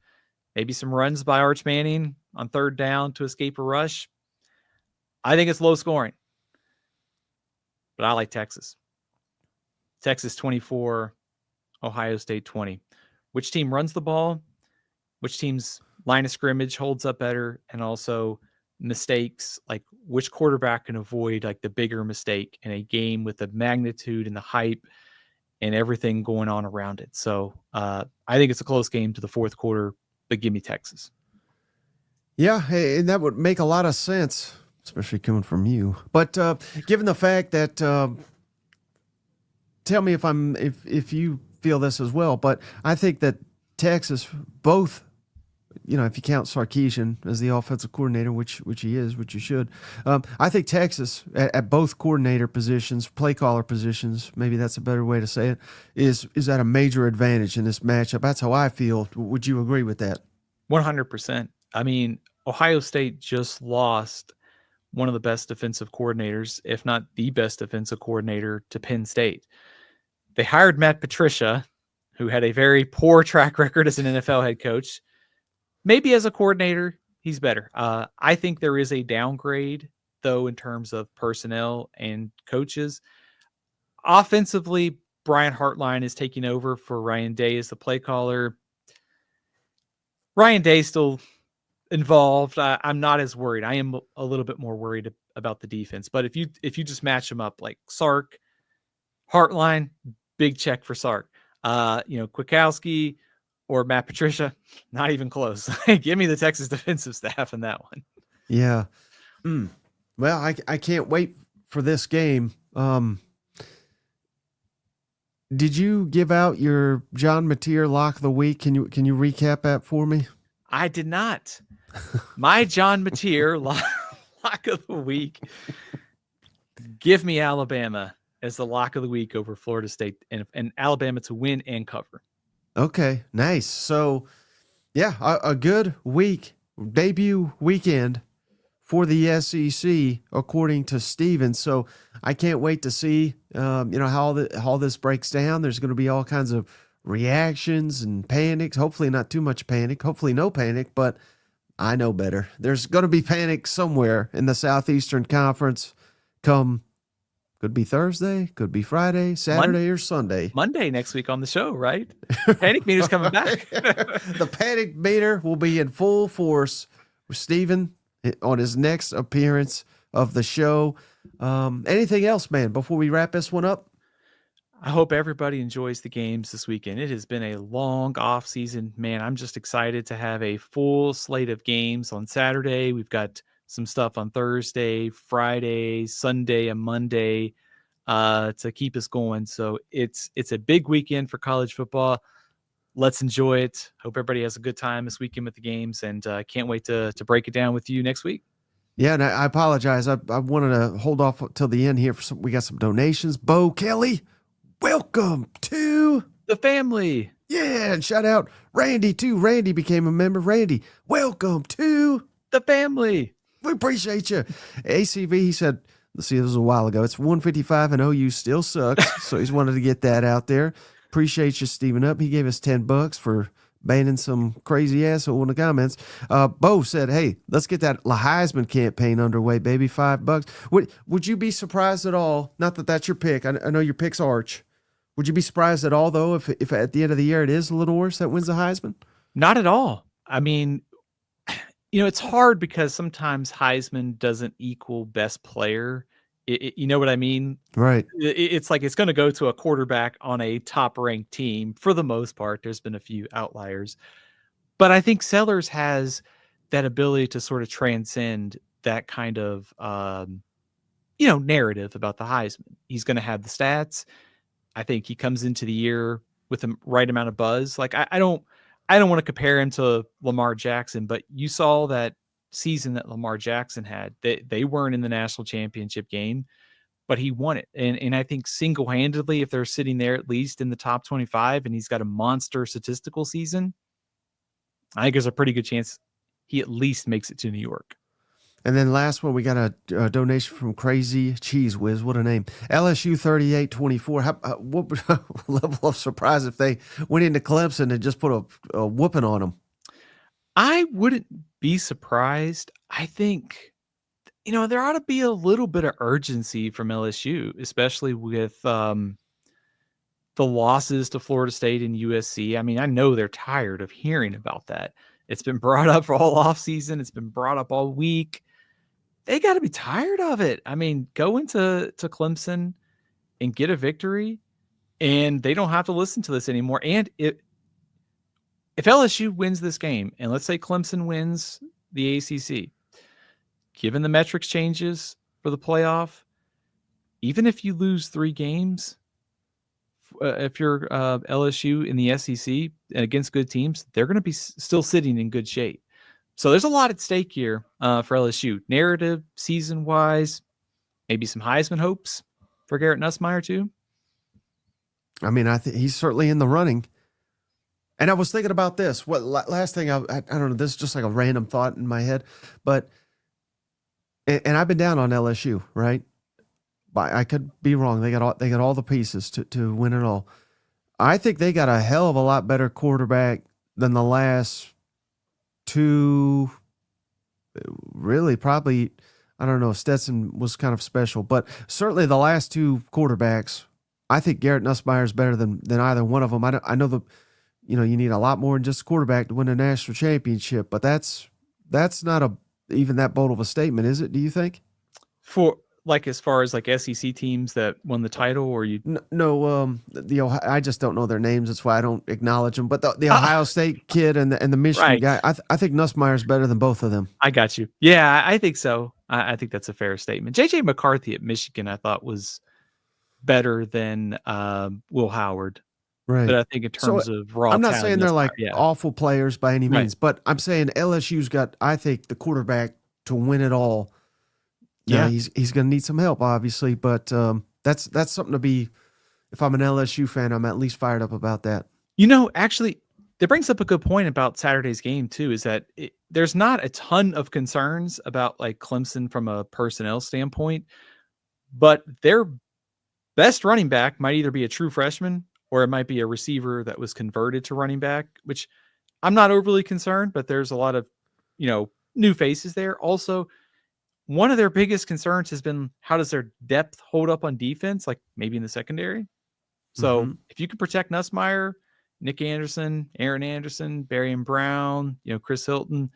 maybe some runs by Arch Manning on 3rd down to escape a rush. I think it's low scoring, but I like Texas. Texas 24, Ohio State 20. Which team runs the ball? Which team's line of scrimmage holds up better? And also mistakes, like which quarterback can avoid like the bigger mistake in a game with the magnitude and the hype and everything going on around it. So I think it's a close game to the 4th quarter, but give me Texas. Yeah, and that would make a lot of sense, especially coming from you. But given the fact that, tell me if you feel this as well, but I think that Texas, both, if you count Sarkisian as the offensive coordinator, which he is, which you should, I think Texas at both coordinator positions, play caller positions, maybe that's a better way to say it, is at a major advantage in this matchup. That's how I feel. Would you agree with that? 100%. I mean, Ohio State just lost one of the best defensive coordinators, if not the best defensive coordinator, to Penn State. They hired Matt Patricia, who had a very poor track record as an NFL head coach. Maybe as a coordinator, he's better. I think there is a downgrade, though, in terms of personnel and coaches. Offensively, Brian Hartline is taking over for Ryan Day as the play caller. Ryan Day still involved. I'm not as worried. I am a little bit more worried about the defense. But if you just match them up like Sark, Hartline, big check for Sark. Kwiatkowski or Matt Patricia, not even close. Give me the Texas defensive staff in that one. Yeah. Well, I can't wait for this game. Did you give out your John Mateer lock of the week? Can you recap that for me? I did not. My John Mateer lock of the week. Give me Alabama as the lock of the week over Florida State and Alabama to win and cover. Okay, nice. So, yeah, a good week, debut weekend for the SEC, according to Steven. So I can't wait to see, how this breaks down. There's going to be all kinds of reactions and panics. Hopefully not too much panic. Hopefully no panic, but I know better. There's going to be panic somewhere in the Southeastern Conference could be Thursday, could be Friday, Saturday, or Sunday. Monday next week on the show, right? Panic meter's coming back. The panic meter will be in full force with Steven on his next appearance of the show. Anything else, man, before we wrap this one up? I hope everybody enjoys the games this weekend. It has been a long off season, man. I'm just excited to have a full slate of games on Saturday. We've got some stuff on Thursday, Friday, Sunday, and Monday to keep us going. So it's a big weekend for college football. Let's enjoy it. Hope everybody has a good time this weekend with the games, and can't wait to break it down with you next week. Yeah, and I apologize. I wanted to hold off till the end here. We got some donations. Bo Kelly, welcome to the family. Yeah, and shout out Randy, too. Randy became a member. Randy, welcome to the family. We appreciate you. ACV, he said, let's see, this was a while ago. It's 155 and OU still sucks. So he's wanted to get that out there. Appreciate you, Steven Up. He gave us $10 for banning some crazy asshole in the comments. Bo said, hey, let's get that Heisman campaign underway, baby. $5. Would you be surprised at all? Not that that's your pick. I know your pick's Arch. Would you be surprised at all, though, if at the end of the year it is a little worse that wins the Heisman? Not at all. I mean, it's hard because sometimes Heisman doesn't equal best player. You know what I mean? Right. It's like it's going to go to a quarterback on a top-ranked team for the most part. There's been a few outliers. But I think Sellers has that ability to sort of transcend that kind of, narrative about the Heisman. He's going to have the stats. I think he comes into the year with the right amount of buzz. Like, I don't want to compare him to Lamar Jackson, but you saw that season that Lamar Jackson had. They weren't in the national championship game, but he won it. And I think single-handedly, if they're sitting there at least in the top 25 and he's got a monster statistical season, I think there's a pretty good chance he at least makes it to New York. And then last one, we got a donation from Crazy Cheese Whiz. What a name. LSU 38-24. What level of surprise if they went into Clemson and just put a whooping on them? I wouldn't be surprised. I think, there ought to be a little bit of urgency from LSU, especially with the losses to Florida State and USC. I mean, I know they're tired of hearing about that. It's been brought up for all offseason. It's been brought up all week. They got to be tired of it. I mean, go into Clemson and get a victory, and they don't have to listen to this anymore. And if LSU wins this game, and let's say Clemson wins the ACC, given the metrics changes for the playoff, even if you lose 3 games, if you're LSU in the SEC and against good teams, they're going to be still sitting in good shape. So there's a lot at stake here for LSU. Narrative, season-wise, maybe some Heisman hopes for Garrett Nussmeier too. I mean, I think he's certainly in the running. And I was thinking about this. What last thing? I don't know. This is just like a random thought in my head, but and I've been down on LSU, right? But I could be wrong. They got all the pieces to win it all. I think they got a hell of a lot better quarterback than the last 2. Really, probably. I don't know. Stetson was kind of special, but certainly the last 2 quarterbacks. I think Garrett Nussmeier is better than either one of them. I know you need a lot more than just a quarterback to win a national championship, but that's not even that bold of a statement, is it? Do you think? For like as far as like SEC teams that won the title, or you? No, the Ohio, I just don't know their names. That's why I don't acknowledge them. But the Ohio State kid and the Michigan Right. guy, I think Nussmeier's better than both of them. I got you. Yeah, I think so. I think that's a fair statement. JJ McCarthy at Michigan, I thought was better than Will Howard. Right. But I think in terms of raw I'm not talent, saying they're Nussmeier, like yeah. awful players by any means, but I'm saying LSU's got, I think, the quarterback to win it all. Yeah. Now, he's going to need some help, obviously, but that's something to be. If I'm an LSU fan, I'm at least fired up about that. Actually, that brings up a good point about Saturday's game too. Is that there's not a ton of concerns about like Clemson from a personnel standpoint, but their best running back might either be a true freshman or it might be a receiver that was converted to running back, which I'm not overly concerned, but there's a lot of, new faces there. Also, one of their biggest concerns has been how does their depth hold up on defense, like maybe in the secondary. So if you can protect Nussmeier, Nick Anderson, Aaron Anderson, Barian Brown, Chris Hilton,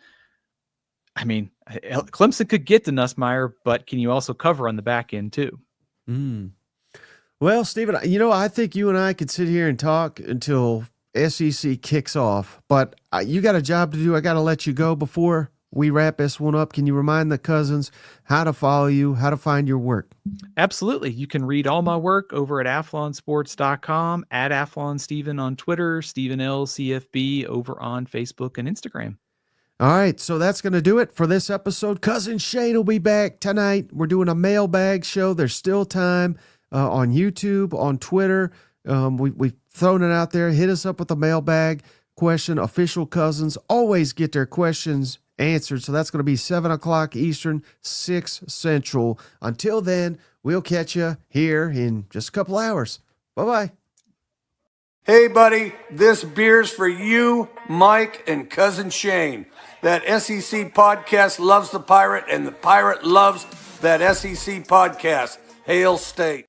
I mean, Clemson could get to Nussmeier, but can you also cover on the back end too? Well, Stephen, I think you and I could sit here and talk until SEC kicks off, but you got a job to do. I got to let you go before we wrap this one up. Can you remind the cousins how to follow you, how to find your work? Absolutely. You can read all my work over at athlonsports.com, at Athlon Steven on Twitter, Stephen L. CFB over on Facebook and Instagram. All right, so that's going to do it for this episode. Cousin Shane will be back tonight. We're doing a mailbag show. There's still time on YouTube, on Twitter. We've thrown it out there. Hit us up with a mailbag question. Official cousins always get their questions answered. So that's going to be 7 o'clock Eastern, 6 Central. Until then, we'll catch you here in just a couple hours. Bye-bye. Hey, buddy, this beer's for you, Mike, and Cousin Shane. That SEC podcast loves the Pirate, and the Pirate loves that SEC podcast. Hail State.